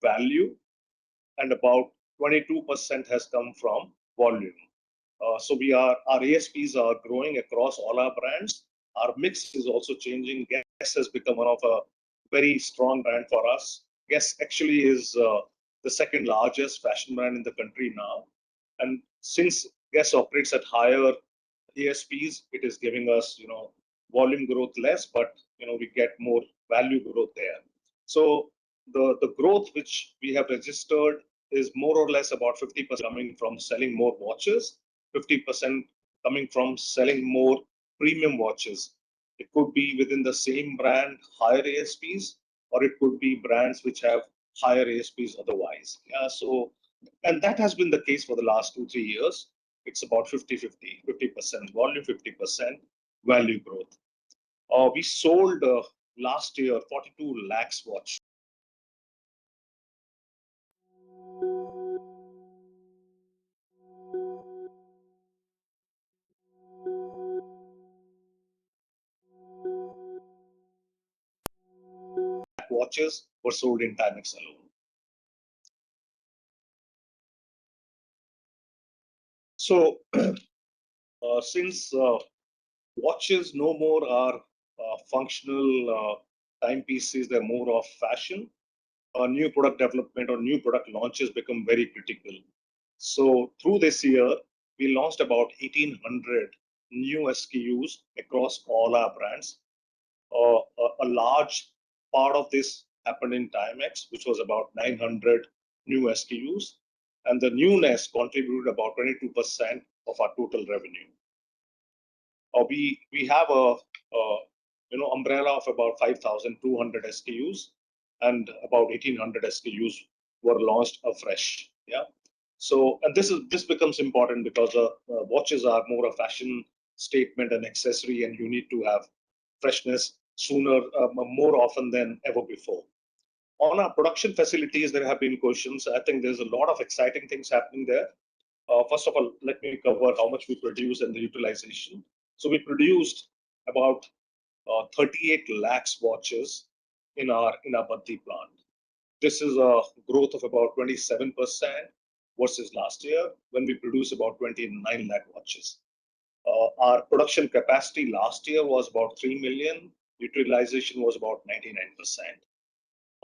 value, and about 22% has come from volume. So our ASPs are growing across all our brands. Our mix is also changing. Guess has become one of a very strong brand for us. Guess actually is the second largest fashion brand in the country now. And since Guess operates at higher ASPs, it is giving us, volume growth less, but, we get more value growth there. So the growth which we have registered is more or less about 50% coming from selling more watches, 50% coming from selling more premium watches. It could be within the same brand, higher ASPs, or it could be brands which have higher ASPs otherwise. Yeah, and that has been the case for the last 2-3 years. It's about 50-50, 50% volume, 50% value growth. We sold last year 42 lakhs watch. Watches were sold in Timex alone. So since watches no more are functional timepieces, they're more of fashion, new product development or new product launches become very critical. So through this year, we launched about 1,800 new SKUs across all our brands. A large part of this happened in Timex, which was about 900 new SKUs, and the newness contributed about 22% of our total revenue. We have a umbrella of about 5,200 SKUs, and about 1,800 SKUs were launched afresh. Yeah. So, and this becomes important because watches are more a fashion statement and accessory, and you need to have freshness sooner, more often than ever before. On our production facilities, there have been questions. I think there's a lot of exciting things happening there. First of all, let me cover how much we produce and the utilization. So we produced about 38 lakhs watches in our Baddi plant. This is a growth of about 27% versus last year, when we produced about 29 lakh watches. Our production capacity last year was about 3 million. Utilization was about 99%.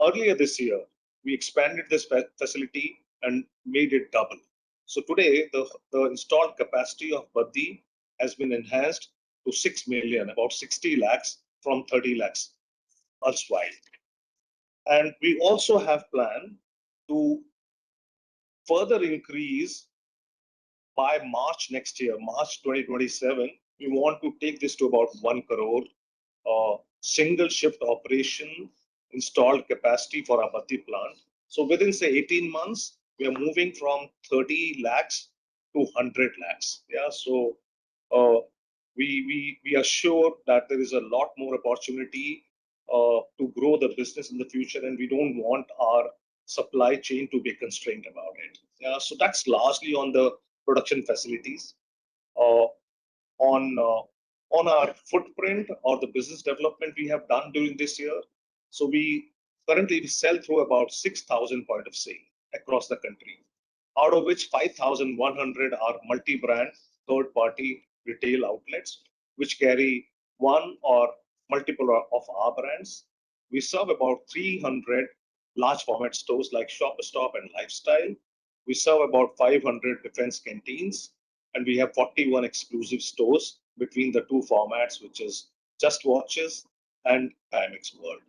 Earlier this year, we expanded this facility and made it double. So today, the installed capacity of Baddi has been enhanced to 6 million, about 60 lakhs from 30 lakhs elsewhere. And we also have planned to further increase by March next year, March 2027. We want to take this to about 1 crore single shift operation installed capacity for our Baddi plant. So within, say, 18 months, we are moving from 30 lakhs to 100 lakhs. Yeah, so we are sure that there is a lot more opportunity to grow the business in the future, and we don't want our supply chain to be constrained about it. Yeah, so that's largely on the production facilities. On our footprint or the business development we have done during this year. So we currently we sell through about 6,000 point of sale across the country, out of which 5,100 are multi-brand third-party retail outlets, which carry one or multiple of our brands. We serve about 300 large format stores like Shop Stop and Lifestyle. We serve about 500 defense canteens, and we have 41 exclusive stores between the two formats, which is Just Watches and Timex World.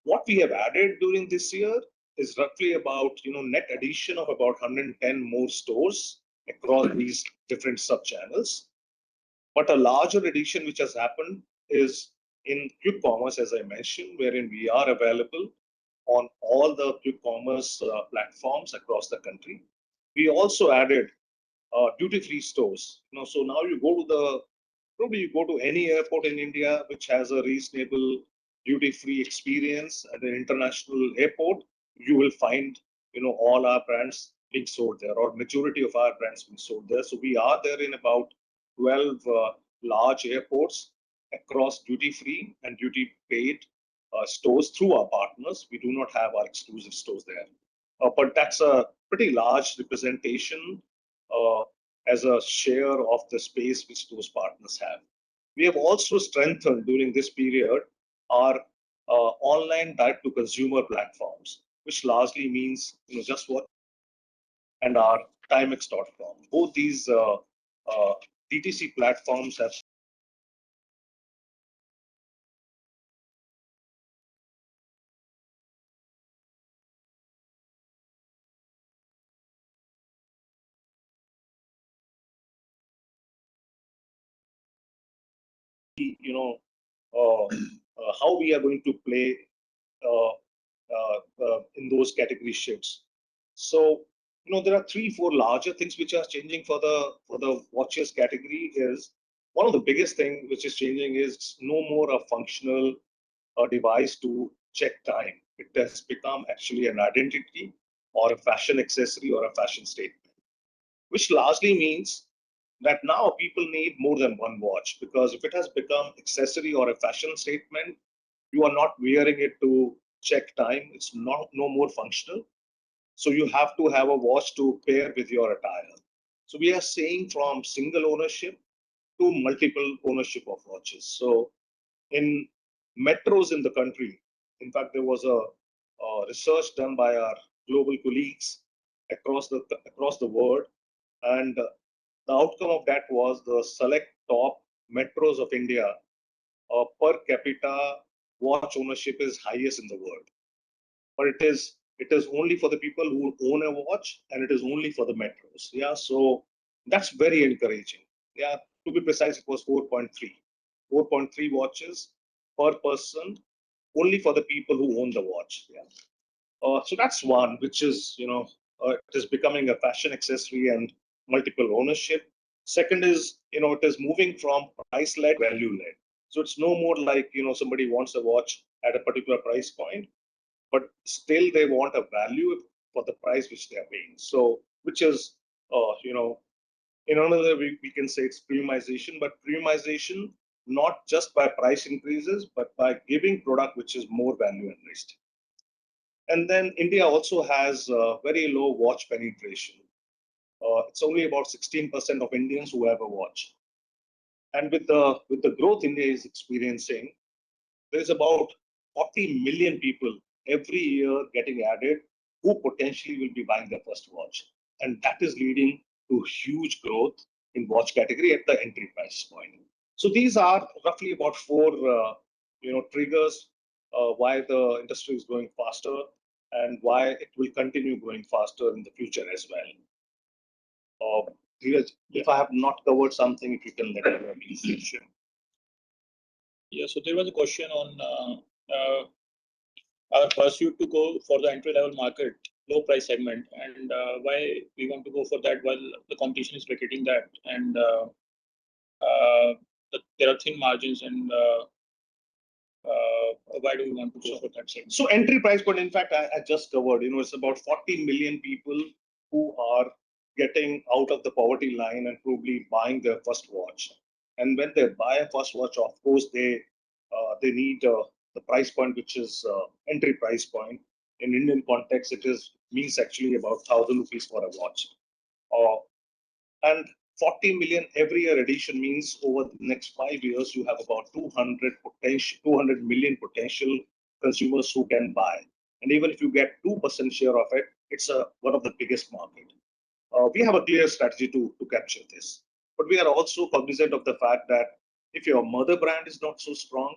What we have added during this year is roughly about net addition of about 110 more stores across these different sub channels. But a larger addition which has happened is in quick commerce, as I mentioned, wherein we are available on all the quick commerce platforms across the country. We also added duty-free stores. So now probably you go to any airport in India which has a reasonable duty-free experience at an international airport, you will find all our brands being sold there, or majority of our brands being sold there. So we are there in about 12 large airports across duty-free and duty-paid stores through our partners. We do not have our exclusive stores there, but that's a pretty large representation as a share of the space which those partners have. We have also strengthened during this period our online direct-to-consumer platforms, which largely means Just What and our Timex.com. Both these DTC platforms have how we are going to play in those category shifts. So there are 3-4 larger things which are changing for the watches category. Is one of the biggest thing which is changing is no more a functional device to check time. It has become actually an identity or a fashion accessory or a fashion statement, which largely means that now people need more than one watch, because if it has become accessory or a fashion statement, you are not wearing it to check time. It's not no more functional. So you have to have a watch to pair with your attire. So we are saying from single ownership to multiple ownership of watches. So in metros in the country, in fact, there was a research done by our global colleagues across the world, and the outcome of that was the select top metros of India per capita watch ownership is highest in the world. But it is only for the people who own a watch, and it is only for the metros. Yeah, so that's very encouraging. Yeah, to be precise, it was 4.3 watches per person, only for the people who own the watch. Yeah. So that's one, which is, it is becoming a fashion accessory and multiple ownership. Second is, it is moving from price-led, value-led. So it's no more like, somebody wants a watch at a particular price point, but still they want a value for the price which they are paying. So, which is, in another way, we can say it's premiumization, but premiumization not just by price increases, but by giving product which is more value enriched. And then India also has very low watch penetration. It's only about 16% of Indians who have a watch. And with the growth India is experiencing, there's about 40 million people every year getting added who potentially will be buying their first watch. And that is leading to huge growth in watch category at the entry price point. So these are roughly about 4 triggers why the industry is growing faster and why it will continue growing faster in the future as well. Dheeraj, if I have not covered something, if you can let me know, please. Yeah, so there was a question on our pursuit to go for the entry level market, low price segment, and why we want to go for that while the competition is vacating that, and there are thin margins, and why do we want to go for that segment? So entry price point, in fact, I just covered, it's about 40 million people who are getting out of the poverty line and probably buying their first watch. And when they buy a first watch, of course, they need the price point, which is entry price point. In Indian context, it is means actually about 1,000 rupees for a watch. And 40 million every year addition means over the next 5 years, you have about 200 million potential consumers who can buy. And even if you get 2% share of it, it's one of the biggest market. We have a clear strategy to capture this. But we are also cognizant of the fact that if your mother brand is not so strong,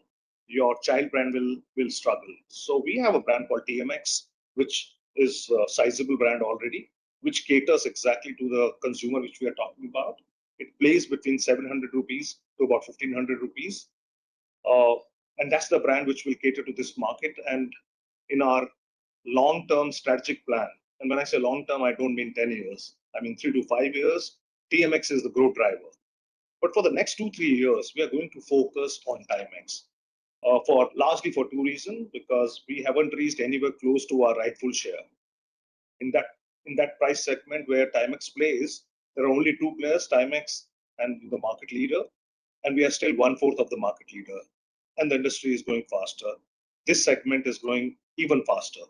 your child brand will struggle. So we have a brand called TMX, which is a sizable brand already, which caters exactly to the consumer which we are talking about. It plays between 700 rupees to about 1500 rupees. And that's the brand which will cater to this market. And in our long-term strategic plan, and when I say long-term, I don't mean 10 years, I mean 3 to 5 years, TMX is the growth driver. But for the next 2-3 years, we are going to focus on Timex. Largely for two reasons, because we haven't reached anywhere close to our rightful share. In that price segment where Timex plays, there are only two players, Timex and the market leader, and we are still 1/4 of the market leader. And the industry is growing faster. This segment is growing even faster.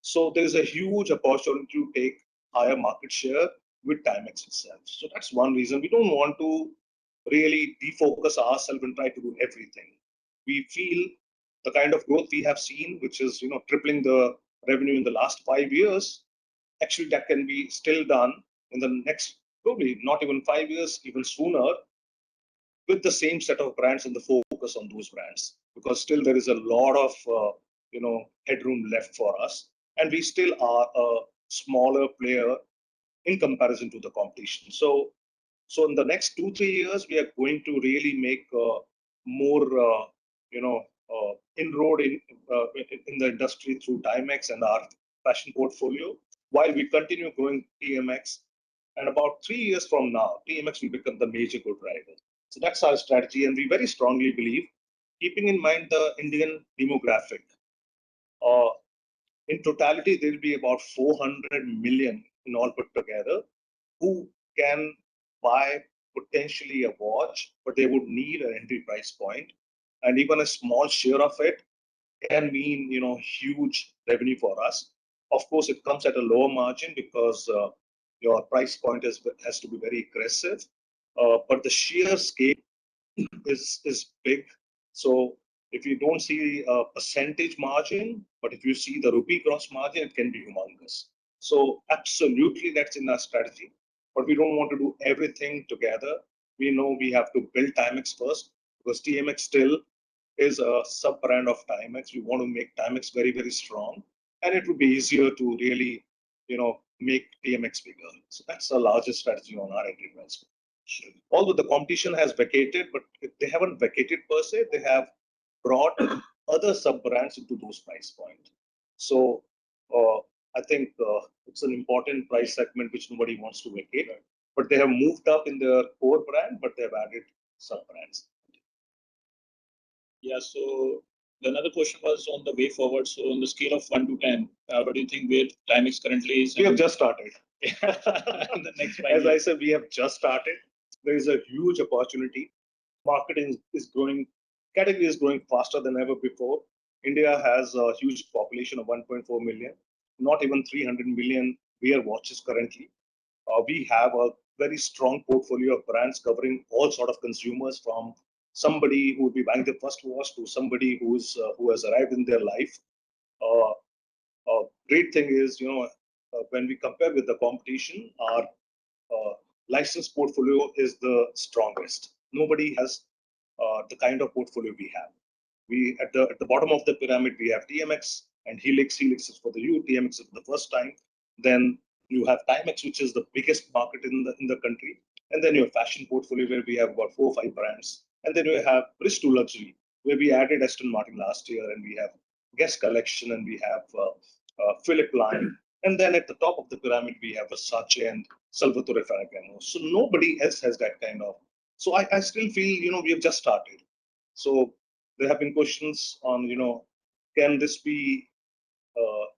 So there is a huge opportunity to take higher market share with Timex itself. So that's one reason. We don't want to really defocus ourselves and try to do everything. We feel the kind of growth we have seen, which is tripling the revenue in the last 5 years, actually that can be still done in the next probably not even 5 years, even sooner, with the same set of brands and the focus on those brands, because still there is a lot of headroom left for us, and we still are a smaller player in comparison to the competition. So in the next 2-3 years, we are going to really make more inroad in the industry through Timex and our fashion portfolio, while we continue growing TMX. And about 3 years from now, TMX will become the major growth driver. So that's our strategy, and we very strongly believe, keeping in mind the Indian demographic, in totality, there will be about 400 million in all put together who can buy potentially a watch, but they would need an entry price point. And even a small share of it can mean, huge revenue for us. Of course, it comes at a lower margin because your price point has to be very aggressive. But the sheer scale is big. So if you don't see a percentage margin, but if you see the rupee gross margin, it can be humongous. So absolutely, that's in our strategy. But we don't want to do everything together. We know we have to build Timex first, because TMX still is a sub brand of Timex. We want to make Timex very, very strong, and it would be easier to really, make TMX bigger. So that's the largest strategy on our entry price. Although the competition has vacated, but they haven't vacated per se, they have brought other sub brands into those price points. So I think it's an important price segment which nobody wants to vacate, but they have moved up in their core brand, but they have added sub brands. Yeah, so another question was on the way forward. So on the scale of 1 to 10, what do you think where Timex currently is? We have just started. The next 5 As I years. said, we have just started. There is a huge opportunity. Marketing is growing, category is growing faster than ever before. India has a huge population of 1.4 million, not even 300 million wear watches currently. We have a very strong portfolio of brands covering all sort of consumers, from somebody who will be buying the first watch to somebody who has arrived in their life. Uh, Great thing is, when we compare with the competition, our licensed portfolio is the strongest. Nobody has the kind of portfolio we have. We at the bottom of the pyramid we have TMX and Helix. Helix is for the youth. TMX is for the first time. Then you have Timex, which is the biggest market in the country. And then your fashion portfolio, where we have about 4 or 5 brands. And then you have Bridge to Luxury, where we added Aston Martin last year, and we have Guest Collection, and we have Philip line. And then at the top of the pyramid, we have Versace and Salvatore Ferragamo. So nobody else has that kind of. So I still feel, we have just started. So there have been questions on, can this be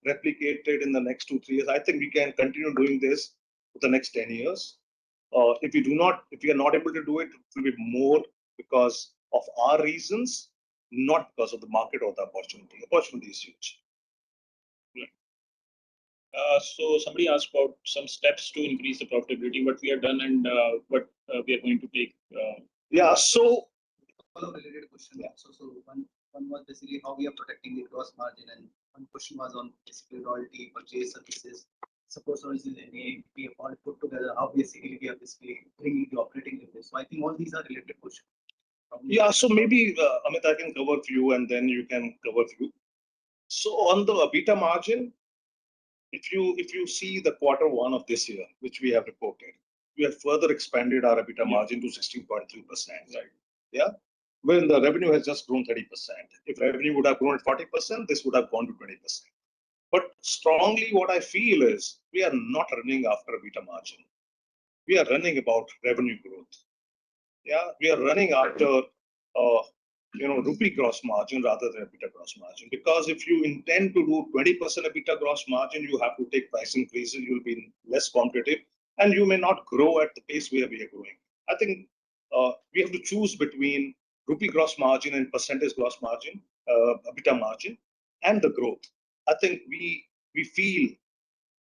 replicated in the next 2-3 years? I think we can continue doing this for the next 10 years. If we are not able to do it, it will be more because of our reasons. not because of the market or the opportunity. Opportunity is huge. So somebody asked about some steps to increase the profitability, what we have done and what we are going to take. Yeah, so related question. Yeah. So one was basically how we are protecting the gross margin, and one question was on basically royalty, purchase services, support services, and we have all put together how basically we are basically bringing the operating leverage. So I think all these are related questions. Yeah, so maybe Amit, I can cover few and then you can cover few. So on the EBITDA margin, if you see the Q1 of this year, which we have reported, we have further expanded our EBITDA margin to 16.3%. Right. Yeah. When the revenue has just grown 30%. If revenue would have grown at 40%, this would have gone to 20%. But strongly, what I feel is we are not running after EBITDA margin. We are running about revenue growth. Yeah, we are running after rupee gross margin rather than EBITDA gross margin. Because if you intend to do 20% EBITDA gross margin, you have to take price increases. You'll be less competitive, and you may not grow at the pace where we are growing. I think we have to choose between rupee gross margin and percentage gross margin, EBITDA margin, and the growth. I think we feel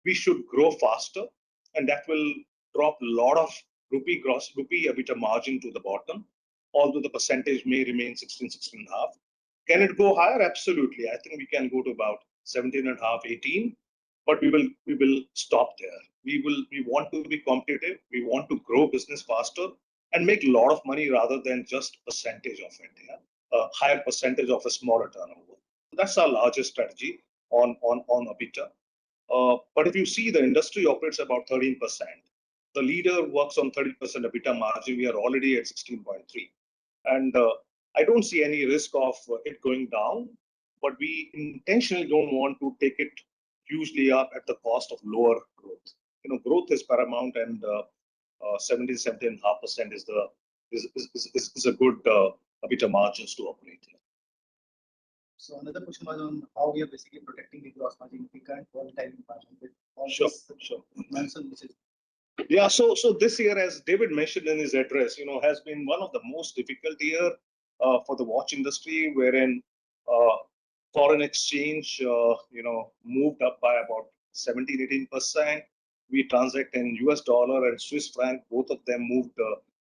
we should grow faster, and that will drop a lot of rupee EBITDA margin to the bottom, although the percentage may remain 16.5. Can it go higher? Absolutely. I think we can go to about 17.5, 18, but we will stop there. We want to be competitive. We want to grow business faster and make a lot of money rather than just percentage of it. Yeah? A higher percentage of a smaller turnover. That's our largest strategy on EBITDA. But if you see, the industry operates about 13%. The leader works on 30% EBITDA margin. We are already at 16.3. And I don't see any risk of it going down, but we intentionally don't want to take it hugely up at the cost of lower growth. Growth is paramount, and 17.5% is a good EBITDA margins to operate in. So another question was on how we are basically protecting the gross margin in the current volatile environment with all Sure. monsoon, which is. Yeah, so this year, as David mentioned in his address, has been one of the most difficult year for the watch industry, wherein foreign exchange, moved up by about 17-18%. We transact in US dollar and Swiss franc, both of them moved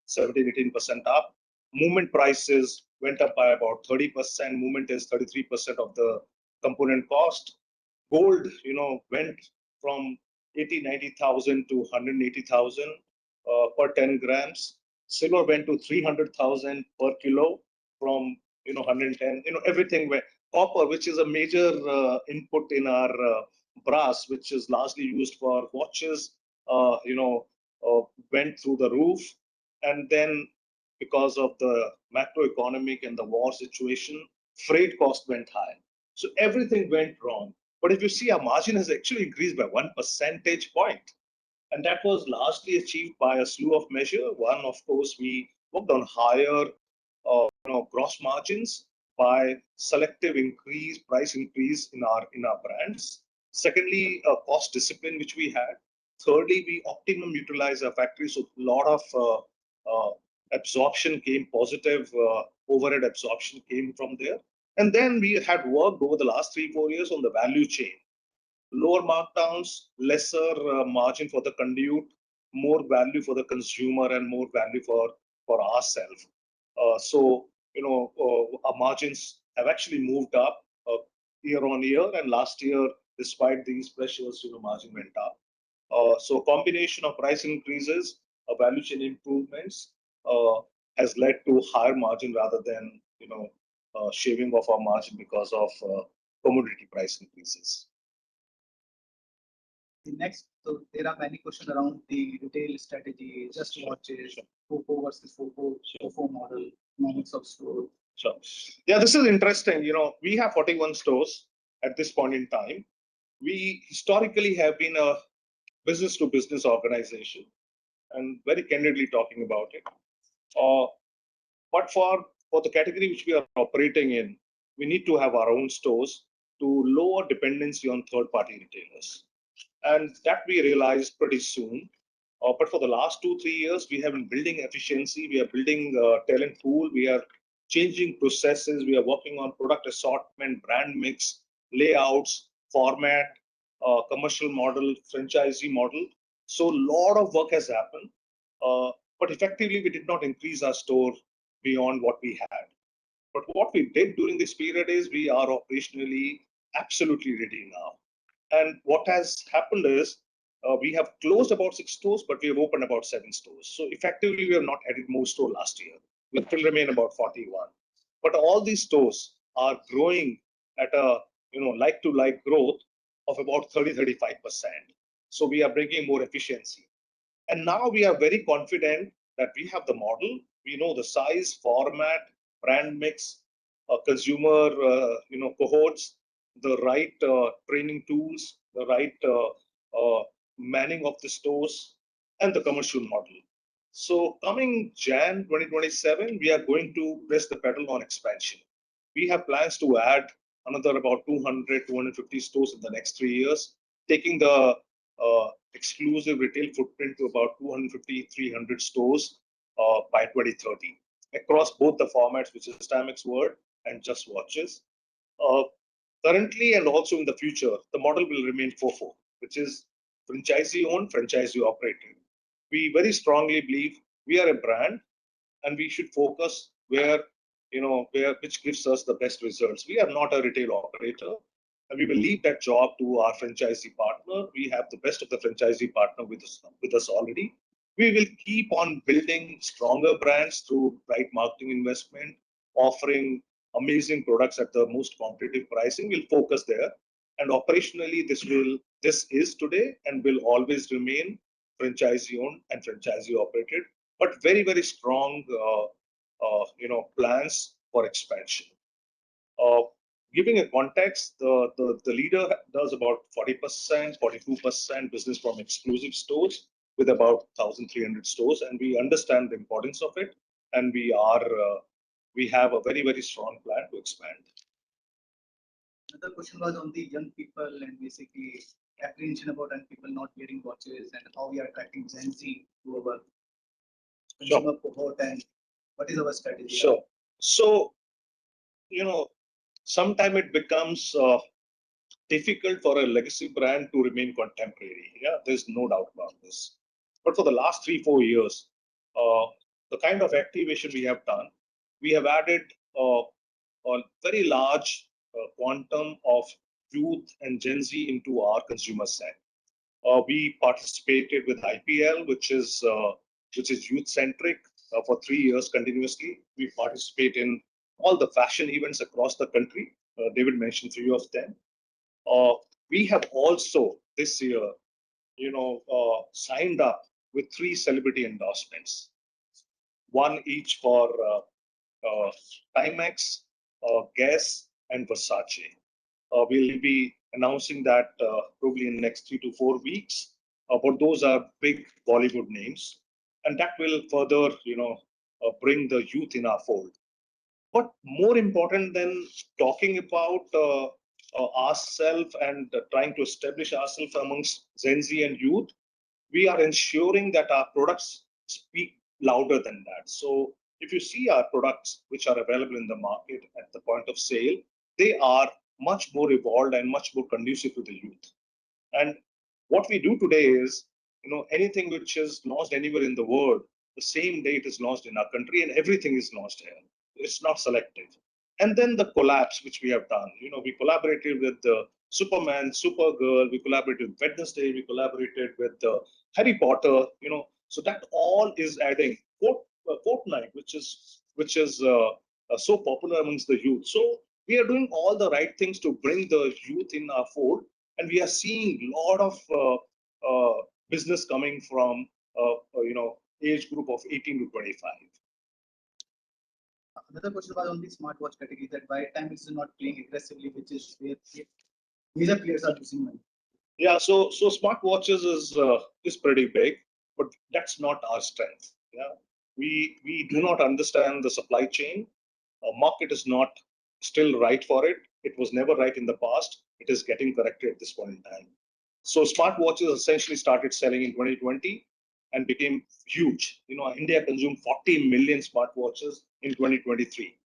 17-18% up. Movement prices went up by about 30%. Movement is 33% of the component cost. Gold, went from 80-90,000 to 180,000 per 10 grams. Silver went to 300,000 per kilo from 110. Everything went. Copper, which is a major input in our brass, which is largely used for watches, went through the roof. And then, because of the macroeconomic and the war situation, freight cost went high. So everything went wrong. But if you see, our margin has actually increased by 1 percentage point. And that was largely achieved by a slew of measures. One, of course, we worked on higher gross margins by selective price increase in our brands. Secondly, cost discipline, which we had. Thirdly, we optimum utilize our factory. So a lot of absorption came positive, overhead absorption came from there. And then we had worked over the last 3-4 years on the value chain. Lower markdowns, lesser margin for the conduit, more value for the consumer, and more value for ourselves. So, our margins have actually moved up year on year. And last year, despite these pressures, margin went up. So combination of price increases, value chain improvements has led to higher margin rather than, shaving off our margin because of commodity price increases. The next, so there are many questions around the retail strategy, just watches, FOFO versus FOFO model, economics of store. Sure. Yeah, this is interesting. We have 41 stores at this point in time. We historically have been a business to business organization, and very candidly talking about it. But for the category which we are operating in, we need to have our own stores to lower dependency on third-party retailers. And that we realized pretty soon. But for the last 2-3 years, we have been building efficiency. We are building talent pool. We are changing processes. We are working on product assortment, brand mix, layouts, format, commercial model, franchisee model. So a lot of work has happened, but effectively we did not increase our store beyond what we had. But what we did during this period is we are operationally absolutely ready now. And what has happened is we have closed about 6 stores, but we have opened about 7 stores. So effectively, we have not added more stores last year. We still remain about 41. But all these stores are growing at a like-to-like growth of about 30-35%. So we are bringing more efficiency. And now we are very confident that we have the model. We know the size, format, brand mix, consumer cohorts, the right training tools, the right manning of the stores, and the commercial model. So coming Jan 2027, we are going to press the pedal on expansion. We have plans to add another about 200, 250 stores in the next 3 years, taking the exclusive retail footprint to about 250, 300 stores by 2030 across both the formats, which is Timex World and Just Watches. Currently and also in the future, the model will remain FOFO, which is franchisee owned, franchisee operated. We very strongly believe we are a brand and we should focus where which gives us the best results. We are not a retail operator, and we will leave that job to our franchisee partner. We have the best of the franchisee partner with us already. We will keep on building stronger brands through right marketing investment, offering amazing products at the most competitive pricing. We'll focus there. And operationally, this is today and will always remain franchisee owned and franchisee operated, but very, very strong plans for expansion. Giving a context, the leader does about 40%, 42% business from exclusive stores with about 1,300 stores, and we understand the importance of it, and we have a very, very strong plan to expand. Another question was on the young people and basically apprehension about young people not wearing watches and how we are attracting Gen Z to our consumer cohort and what is our strategy? Sure. So, sometimes it becomes difficult for a legacy brand to remain contemporary. Yeah, there's no doubt about this. But for the last 3-4 years, the kind of activation we have done, we have added a very large quantum of youth and Gen Z into our consumer set. We participated with IPL, which is youth centric, for 3 years continuously. We participate in all the fashion events across the country. David mentioned 3 of them. We have also this year, signed up with 3 celebrity endorsements, one each for Timex, Guess, and Versace. We'll be announcing that probably in the next 3 to 4 weeks. But those are big Bollywood names, and that will further, bring the youth in our fold. But more important than talking about ourselves and trying to establish ourselves amongst Gen Z and youth, we are ensuring that our products speak louder than that. So if you see our products which are available in the market at the point of sale, they are much more evolved and much more conducive to the youth. And what we do today is, anything which is launched anywhere in the world, the same day it is launched in our country, and everything is launched here. It's not selective. And then the collabs which we have done, we collaborated with Superman, Supergirl, we collaborated with Wednesday, we collaborated with Harry Potter, so that all is adding Fortnite, which is so popular amongst the youth. So we are doing all the right things to bring the youth in our fold, and we are seeing a lot of business coming from age group of 18 to 25. Another question was on the smartwatch category, that by time is not playing aggressively, which is where major players are losing money. Yeah, so smartwatches is pretty big, but that's not our strength. Yeah, we do not understand the supply chain. Market is not still right for it. It was never right in the past. It is getting corrected at this point in time. So smartwatches essentially started selling in 2020 and became huge. India consumed 40 million smartwatches in 2023.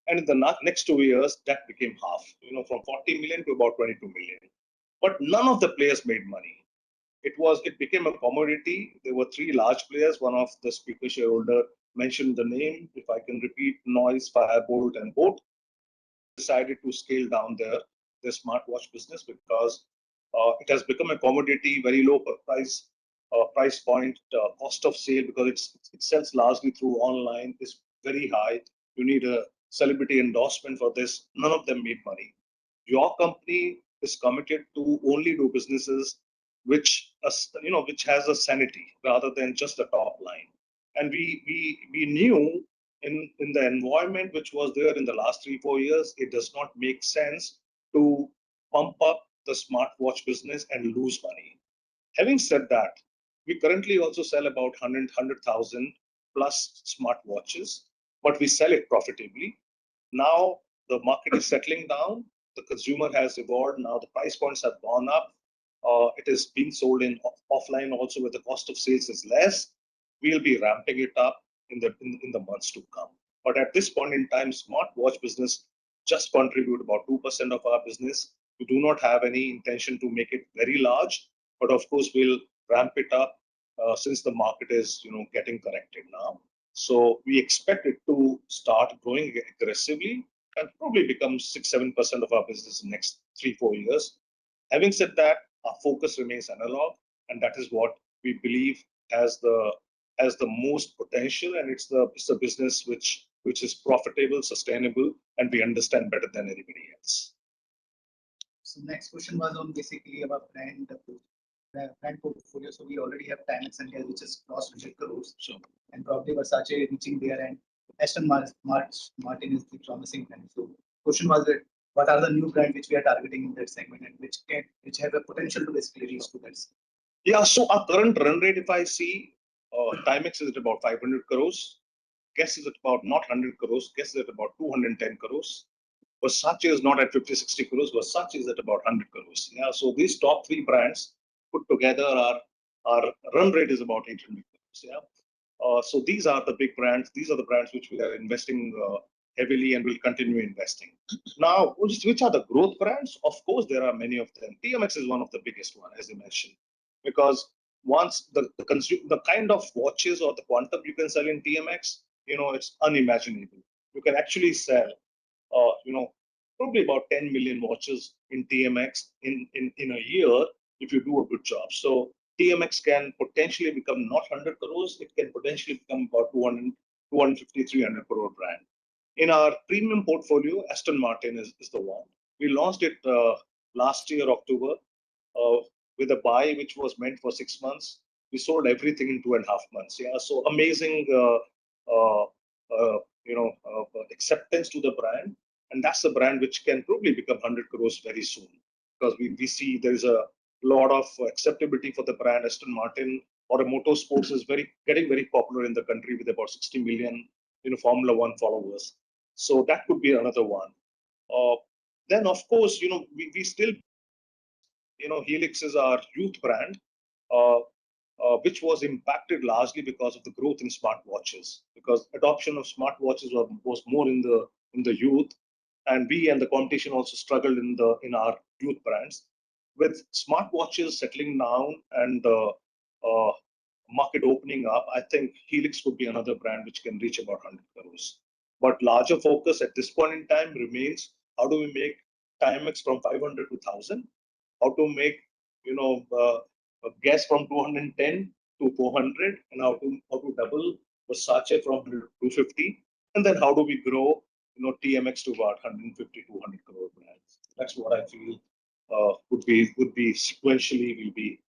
And in the next 2 years, that became half, from 40 million to about 22 million. But none of the players made money. It became a commodity. There were three large players. One of the speaker shareholder mentioned the name. If I can repeat, Noise, Firebolt, and Boat decided to scale down their smartwatch business because it has become a commodity, very low price point, cost of sale because it sells largely through online is very high. You need a celebrity endorsement for this. None of them made money. Your company is committed to only do businesses which has a sanity rather than just a top line. And we knew in the environment which was there in the last 3-4 years, it does not make sense to pump up the smartwatch business and lose money. Having said that, we currently also sell about 100,000 plus smartwatches, but we sell it profitably. Now the market is settling down. The consumer has evolved. Now the price points have gone up. It is being sold in offline also, where the cost of sales is less. We'll be ramping it up in the months to come. But at this point in time, smartwatch business just contribute about 2% of our business. We do not have any intention to make it very large, but of course we'll ramp it up since the market is getting corrected now. So we expect it to start growing aggressively and probably become 6-7% of our business in the next 3-4 years. Having said that, our focus remains analog, and that is what we believe has the most potential, and it's a business which is profitable, sustainable, and we understand better than anybody else. So next question was on basically about brand portfolio. So we already have Timex India, which is crossed 100 crores. So, and probably Versace reaching there, and Aston Martin is the promising brand. So question was that what are the new brands which we are targeting in that segment and which have a potential to basically reach to that? Yeah, so our current run rate, if I see, Timex is at about 500 crores. Guess is at about not 100 crores. Guess is at about 210 crores. Versace is not at 50-60 crores. Versace is at about 100 crores. Yeah, so these top three brands put together, our run rate is about 800 crores. Yeah. So these are the big brands. These are the brands which we are investing heavily and will continue investing. Now, which are the growth brands? Of course, there are many of them. TMX is one of the biggest one, as you mentioned, because once the kind of watches or the quantum you can sell in TMX, it's unimaginable. You can actually sell, probably about 10 million watches in TMX in a year if you do a good job. So TMX can potentially become not 100 crores, it can potentially become about 250, 300 crore brand. In our premium portfolio, Aston Martin is the one. We launched it last year, October, with a buy which was meant for 6 months. We sold everything in 2.5 months. Yeah, so amazing, acceptance to the brand. And that's the brand which can probably become 100 crores very soon, because we see there is a lot of acceptability for the brand. Aston Martin or a motorsports is getting very popular in the country with about 60 million Formula One followers. So that could be another one. Then of course, we still, Helix is our youth brand, which was impacted largely because of the growth in smartwatches, because adoption of smartwatches was more in the youth, and we and the competition also struggled in our youth brands. With smartwatches settling down and market opening up, I think Helix would be another brand which can reach about 100 crores. But larger focus at this point in time remains, how do we make Timex from 500 to 1,000? How to make, a guess from 210 to 400, and how to double Versace from 100 to 250, and then how do we grow, TMX to about 150 to 200 crore brands. That's what I feel would be sequentially will be.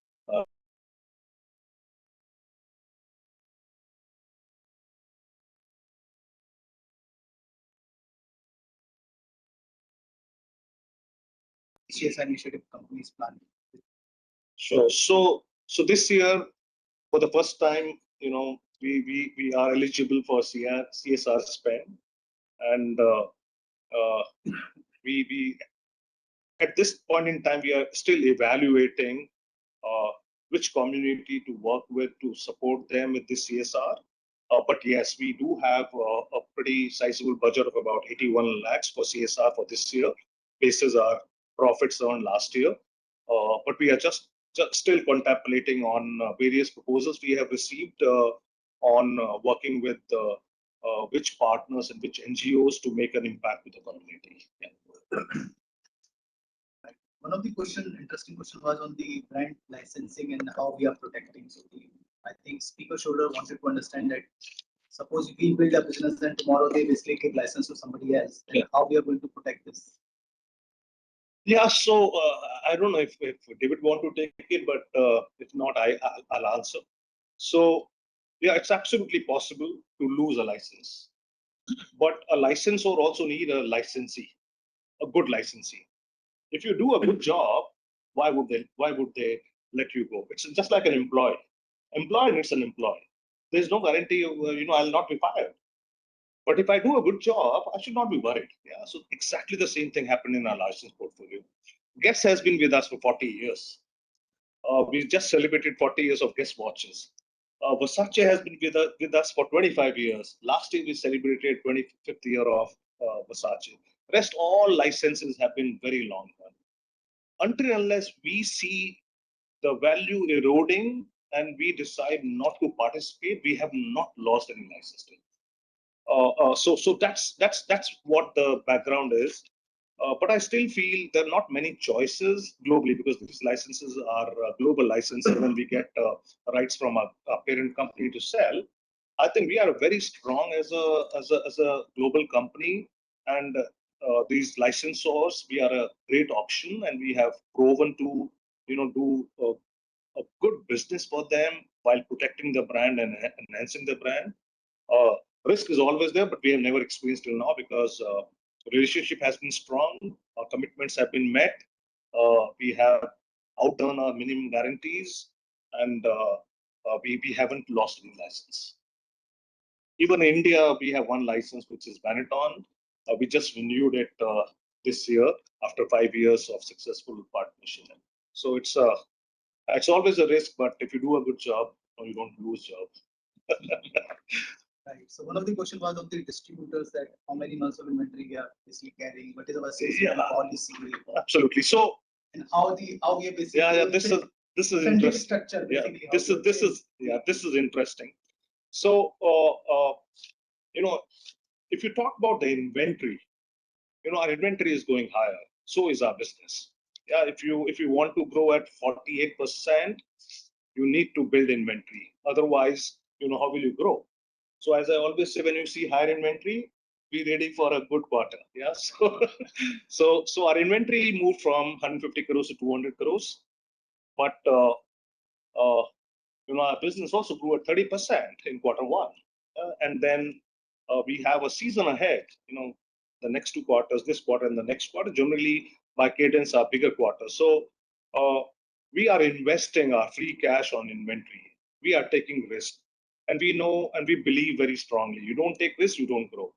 CSR initiative companies plan. Sure. So this year, for the first time, we are eligible for CSR spend, and we at this point in time we are still evaluating which community to work with to support them with this CSR. But yes, we do have a pretty sizable budget of about 81 lakhs for CSR for this year, basis our profits earned last year. But we are just still contemplating on various proposals we have received on working with which partners and which NGOs to make an impact with the community. Yeah. One of the interesting question was on the brand licensing and how we are protecting. So I think Speaker Shoulder wanted to understand that suppose we build a business and tomorrow they basically give license to somebody else, then how we are going to protect this? Yeah, so I don't know if David want to take it, but if not, I'll answer. So yeah, it's absolutely possible to lose a license, but a licensor also need a licensee, a good licensee. If you do a good job, why would they let you go? It's just like an employee. Employee needs an employee. There's no guarantee of, I'll not be fired. But if I do a good job, I should not be worried. Yeah. So exactly the same thing happened in our license portfolio. Guess has been with us for 40 years. We just celebrated 40 years of Guess watches. Versace has been with us for 25 years. Last year we celebrated 25th year of Versace. Rest all licenses have been very long term. Until unless we see the value eroding and we decide not to participate, we have not lost any license. So that's what the background is. But I still feel there are not many choices globally because these licenses are global licenses and we get rights from a parent company to sell. I think we are very strong as a global company, and these licensors, we are a great option, and we have proven to do a good business for them while protecting the brand and enhancing the brand. Risk is always there, but we have never experienced till now because relationship has been strong, our commitments have been met, we have outdone our minimum guarantees, and we haven't lost any license. Even in India, we have one license, which is Benetton. We just renewed it this year after 5 years of successful partnership. So it's always a risk, but if you do a good job, you don't lose job. Right. So one of the questions was on the distributors, that how many months of inventory we are basically carrying, what is our sales policy? Absolutely. So and how we are basically this is interesting. Structure basically. This is interesting. So if you talk about the inventory, our inventory is going higher. So is our business. Yeah, if you want to grow at 48%, you need to build inventory. Otherwise, how will you grow? So as I always say, when you see higher inventory, be ready for a good quarter. Yeah. So our inventory moved from 150 crores to 200 crores, but our business also grew at 30% in Q1, and then we have a season ahead. The next 2 quarters, this quarter and the next quarter, generally by cadence are bigger quarters. So we are investing our free cash on inventory. We are taking risk. And we know and we believe very strongly, you don't take risks, you don't grow.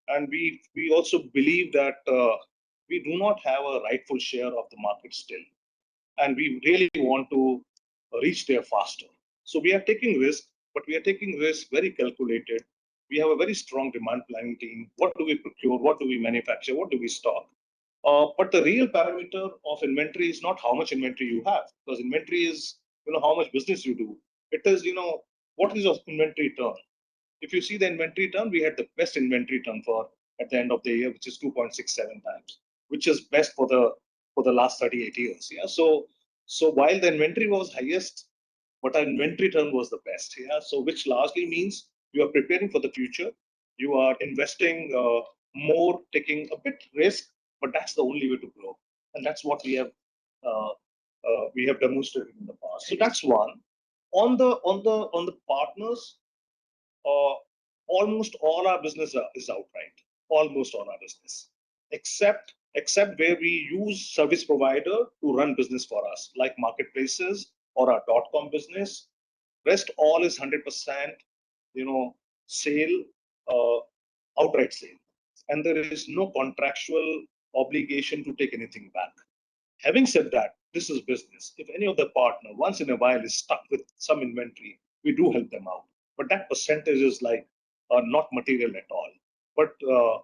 And we also believe that we do not have a rightful share of the market still. And we really want to reach there faster. So we are taking risk, but we are taking risk very calculated. We have a very strong demand planning team. What do we procure? What do we manufacture? What do we stock? But the real parameter of inventory is not how much inventory you have, because inventory is how much business you do. It is what is your inventory turn. If you see the inventory turn, we had the best inventory turn for at the end of the year, which is 2.67 times, which is best for the last 38 years. Yeah. So while the inventory was highest, but our inventory turn was the best. Yeah. So which largely means you are preparing for the future. You are investing more, taking a bit risk, but that's the only way to grow, and that's what we have demonstrated in the past. So that's one. On the partners, almost all our business is outright. Almost all our business, except where we use service provider to run business for us, like marketplaces or our .com business. Rest all is 100%, sale, outright sale, and there is no contractual obligation to take anything back. Having said that, this is business. If any of the partner once in a while is stuck with some inventory, we do help them out. but that percentage is like not material at all. But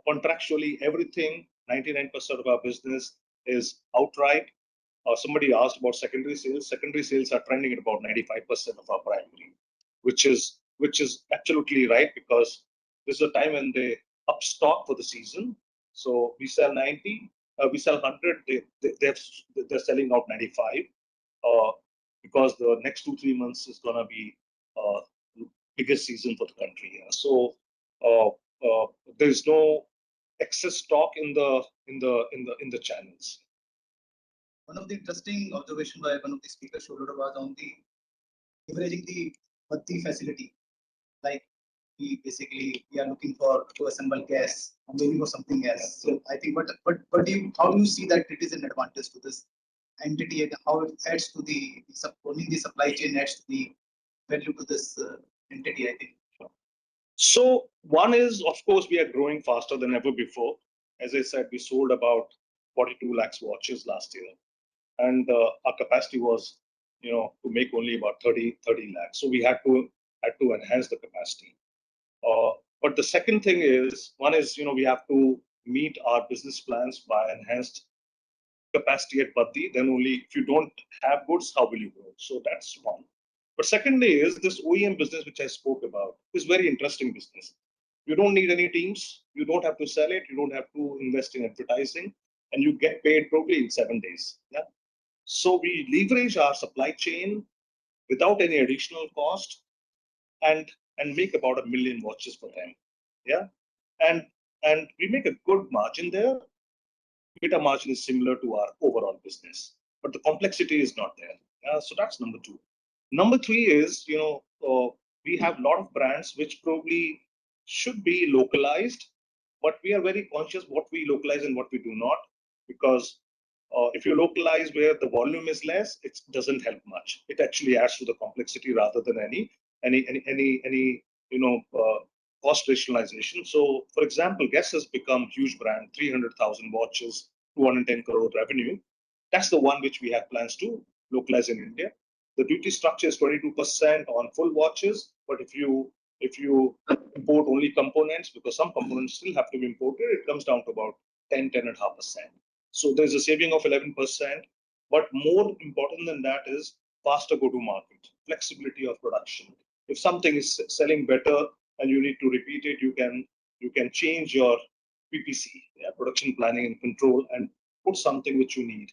contractually, everything, 99% of our business is outright. Somebody asked about secondary sales. Secondary sales are trending at about 95% of our primary, which is absolutely right, because this is a time when they up stock for the season. So we sell 90, we sell 100. They're selling out 95, because the next 2-3 months is gonna be biggest season for the country. Yeah. So there's no excess stock in the channels. One of the interesting observation by one of the speakers was on the leveraging the Bhatti facility. Like we are looking to assemble gas or maybe for something else. So I think, but how do you see that it is an advantage to this entity and how it adds to the supply chain, adds to the value to this entity, I think. So one is, of course, we are growing faster than ever before. As I said, we sold about 42 lakhs watches last year, and our capacity was, to make only about 30 lakhs. So we had to enhance the capacity. But the second thing is, one is, we have to meet our business plans by enhanced capacity at Bhatti. Then only, if you don't have goods, how will you grow? So that's one. But secondly is this OEM business, which I spoke about, is very interesting business. You don't need any teams. You don't have to sell it. You don't have to invest in advertising, and you get paid probably in 7 days. Yeah. So we leverage our supply chain without any additional cost, and make about 1 million watches for them. Yeah. And we make a good margin there. Beta margin is similar to our overall business, but the complexity is not there. So that's number 2. Number 3 is, we have a lot of brands which probably should be localized, but we are very conscious what we localize and what we do not, because if you localize where the volume is less, it doesn't help much. It actually adds to the complexity rather than any cost rationalization. So, for example, Guess has become huge brand, 300,000 watches, 210 crore revenue. That's the one which we have plans to localize in India. The duty structure is 22% on full watches, but if you import only components, because some components still have to be imported, it comes down to about 10.5%. So there's a saving of 11%. But more important than that is faster go-to-market, flexibility of production. If something is selling better and you need to repeat it, you can change your PPC, production planning and control, and put something which you need.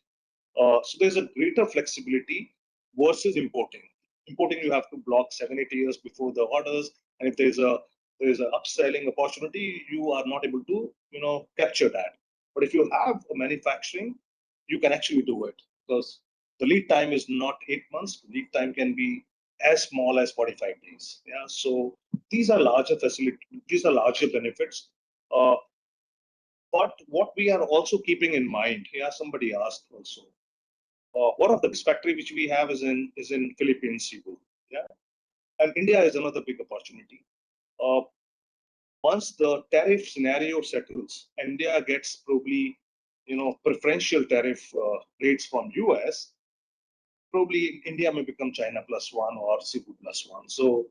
So there's a greater flexibility versus importing. Importing, you have to block 7-8 years before the orders, and if there's an upselling opportunity, you are not able to capture that. But if you have a manufacturing, you can actually do it, because the lead time is not 8 months. The lead time can be as small as 45 days. Yeah. So these are larger facilities. These are larger benefits. But what we are also keeping in mind, somebody asked also, one of the biggest factory which we have is in Philippines, Cebu. Yeah, and India is another big opportunity. Once the tariff scenario settles, India gets probably preferential tariff rates from US. Probably India may become China +1 or Cebu +1. So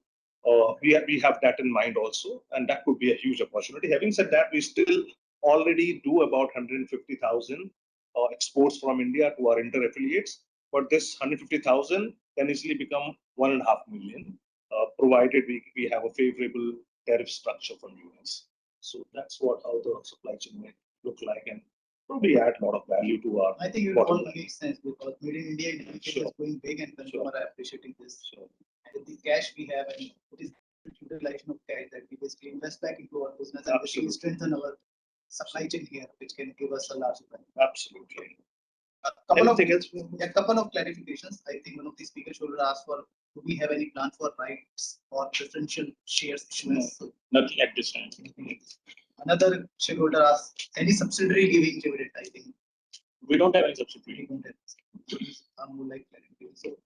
we have that in mind also, and that could be a huge opportunity. Having said that, we still already do about 150,000 exports from India to our inter-affiliates, but this 150,000 can easily become 1.5 million, provided we have a favorable tariff structure from US. So that's how the supply chain may look like, and probably add a lot of value to our. I think it all makes sense, because made in India is going big, and consumer are appreciating this. Sure. And the cash we have, and it is utilization of cash that we basically invest back into our business and basically strengthen our supply chain here, which can give us a large benefit. Absolutely. A couple of clarifications. I think one of the speakers should ask for, do we have any plan for rights or preferential shares issuance? No, nothing at this time. Another shareholder asked, any subsidiary giving dividend? I think we don't have any subsidiary. So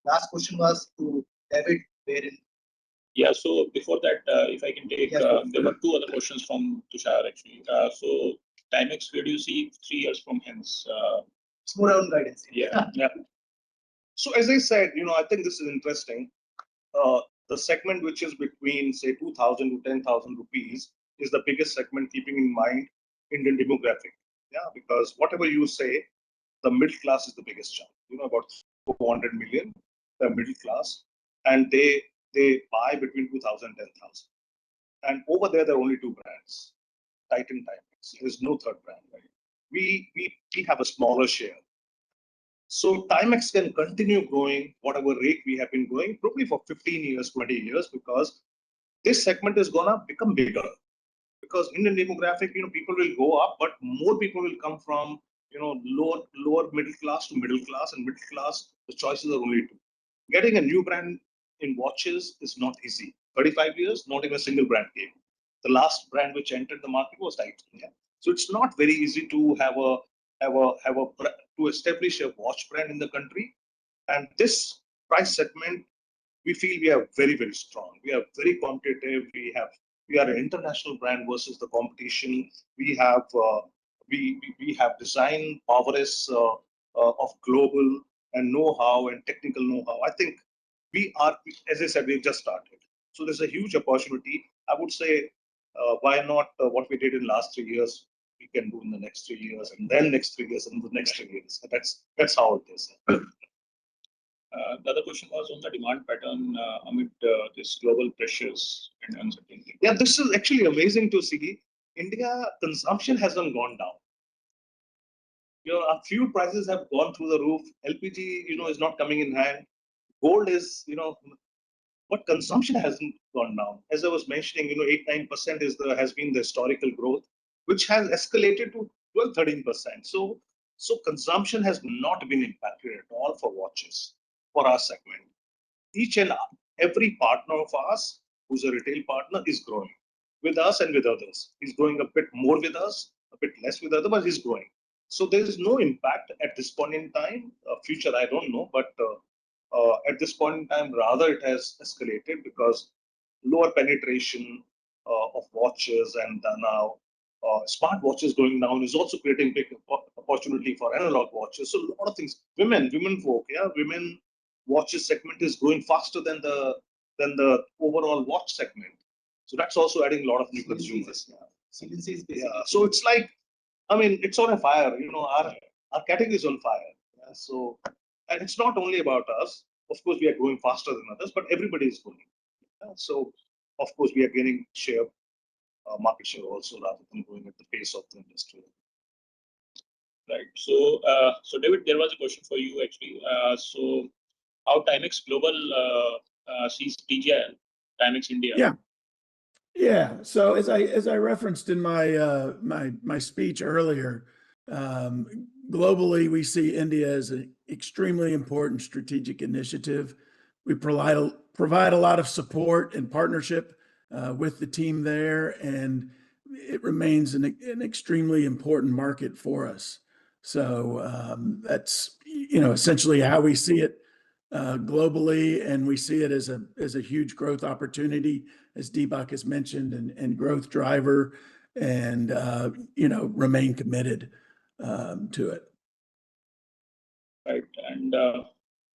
last question was to David Wherein. Yeah, so before that, if I can take, there were 2 other questions from Tushar actually. So Timex, where do you see 3 years from hence? It's more around guidance. Yeah. So as I said, I think this is interesting. The segment which is between, say, 2,000 to 10,000 rupees is the biggest segment, keeping in mind Indian demographic. Yeah, because whatever you say, the middle class is the biggest chunk. About 400 million, the middle class, and they buy between 2,000 and 10,000. And over there are only two brands, Titan, Timex. There is no third brand, right? We have a smaller share. So Timex can continue growing whatever rate we have been growing, probably for 15 years, 20 years, because this segment is gonna become bigger. Because Indian demographic, people will go up, but more people will come from, lower middle class to middle class, and middle class, the choices are only two. Getting a new brand in watches is not easy. 35 years, not even a single brand came. The last brand which entered the market was Titan. Yeah. So it's not very easy to to establish a watch brand in the country. And this price segment, we feel we are very, very strong. We are very competitive. We are an international brand versus the competition. We have design prowess of global and know-how and technical know-how. I think we are, as I said, we've just started. So there's a huge opportunity. I would say, why not what we did in last 3 years, we can do in the next 3 years, and then next 3 years, and the next 3 years. That's how it is. The other question was on the demand pattern amid this global pressures and uncertainty. Yeah, this is actually amazing to see. India consumption hasn't gone down. Our fuel prices have gone through the roof. LPG, is not coming in hand. Gold is, but consumption hasn't gone down. As I was mentioning, 8-9% has been the historical growth, which has escalated to 12-13%. So consumption has not been impacted at all for watches, for our segment. Each and every partner of ours who's a retail partner is growing with us and with others. He's growing a bit more with us, a bit less with others, but he's growing. So there is no impact at this point in time. Future, I don't know, but at this point in time, rather it has escalated because lower penetration of watches, and now smart watches going down is also creating big opportunity for analog watches. So a lot of things. Women folk, women watches segment is growing faster than the overall watch segment. So that's also adding a lot of new consumers. Yeah. So it's like, it's on a fire. Our category is on fire. Yeah. So, and it's not only about us. Of course, we are growing faster than others, but everybody is growing. Yeah. So, of course, we are gaining market share also, rather than going at the pace of the industry. Right. So, David, there was a question for you actually. So, how Timex Global sees TGL, Timex India? Yeah. So as I referenced in my my speech earlier, globally we see India as an extremely important strategic initiative. We provide a lot of support and partnership with the team there, and it remains an extremely important market for us. So that's essentially how we see it globally, and we see it as a huge growth opportunity, as Deepak has mentioned, and growth driver, and remain committed to it. Right. And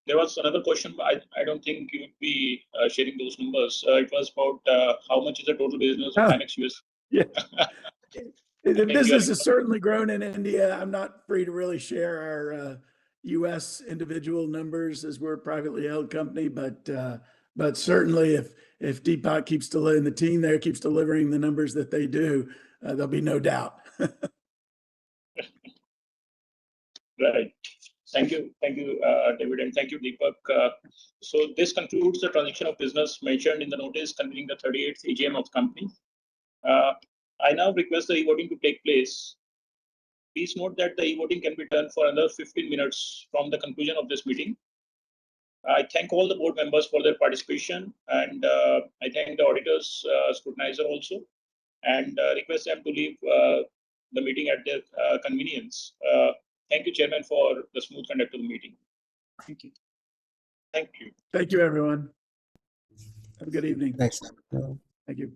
there was another question, but I don't think you would be sharing those numbers. It was about how much is the total business of Timex US? Yeah. The business has certainly grown in India. I'm not free to really share our U.S. individual numbers, as we're a privately held company, but certainly if Deepak keeps delivering, the team there keeps delivering the numbers that they do, there'll be no doubt. Right. Thank you, David, and thank you, Deepak. So this concludes the transaction of business mentioned in the notice convening the 38th AGM of the company. I now request the e-voting to take place. Please note that the e-voting can be done for another 15 minutes from the conclusion of this meeting. I thank all the board members for their participation, and I thank the auditors, scrutinizer also, and request them to leave the meeting at their convenience. Thank you, Chairman, for the smooth conduct of the meeting. Thank you. Thank you. Thank you, everyone. Have a good evening. Thanks. Thank you.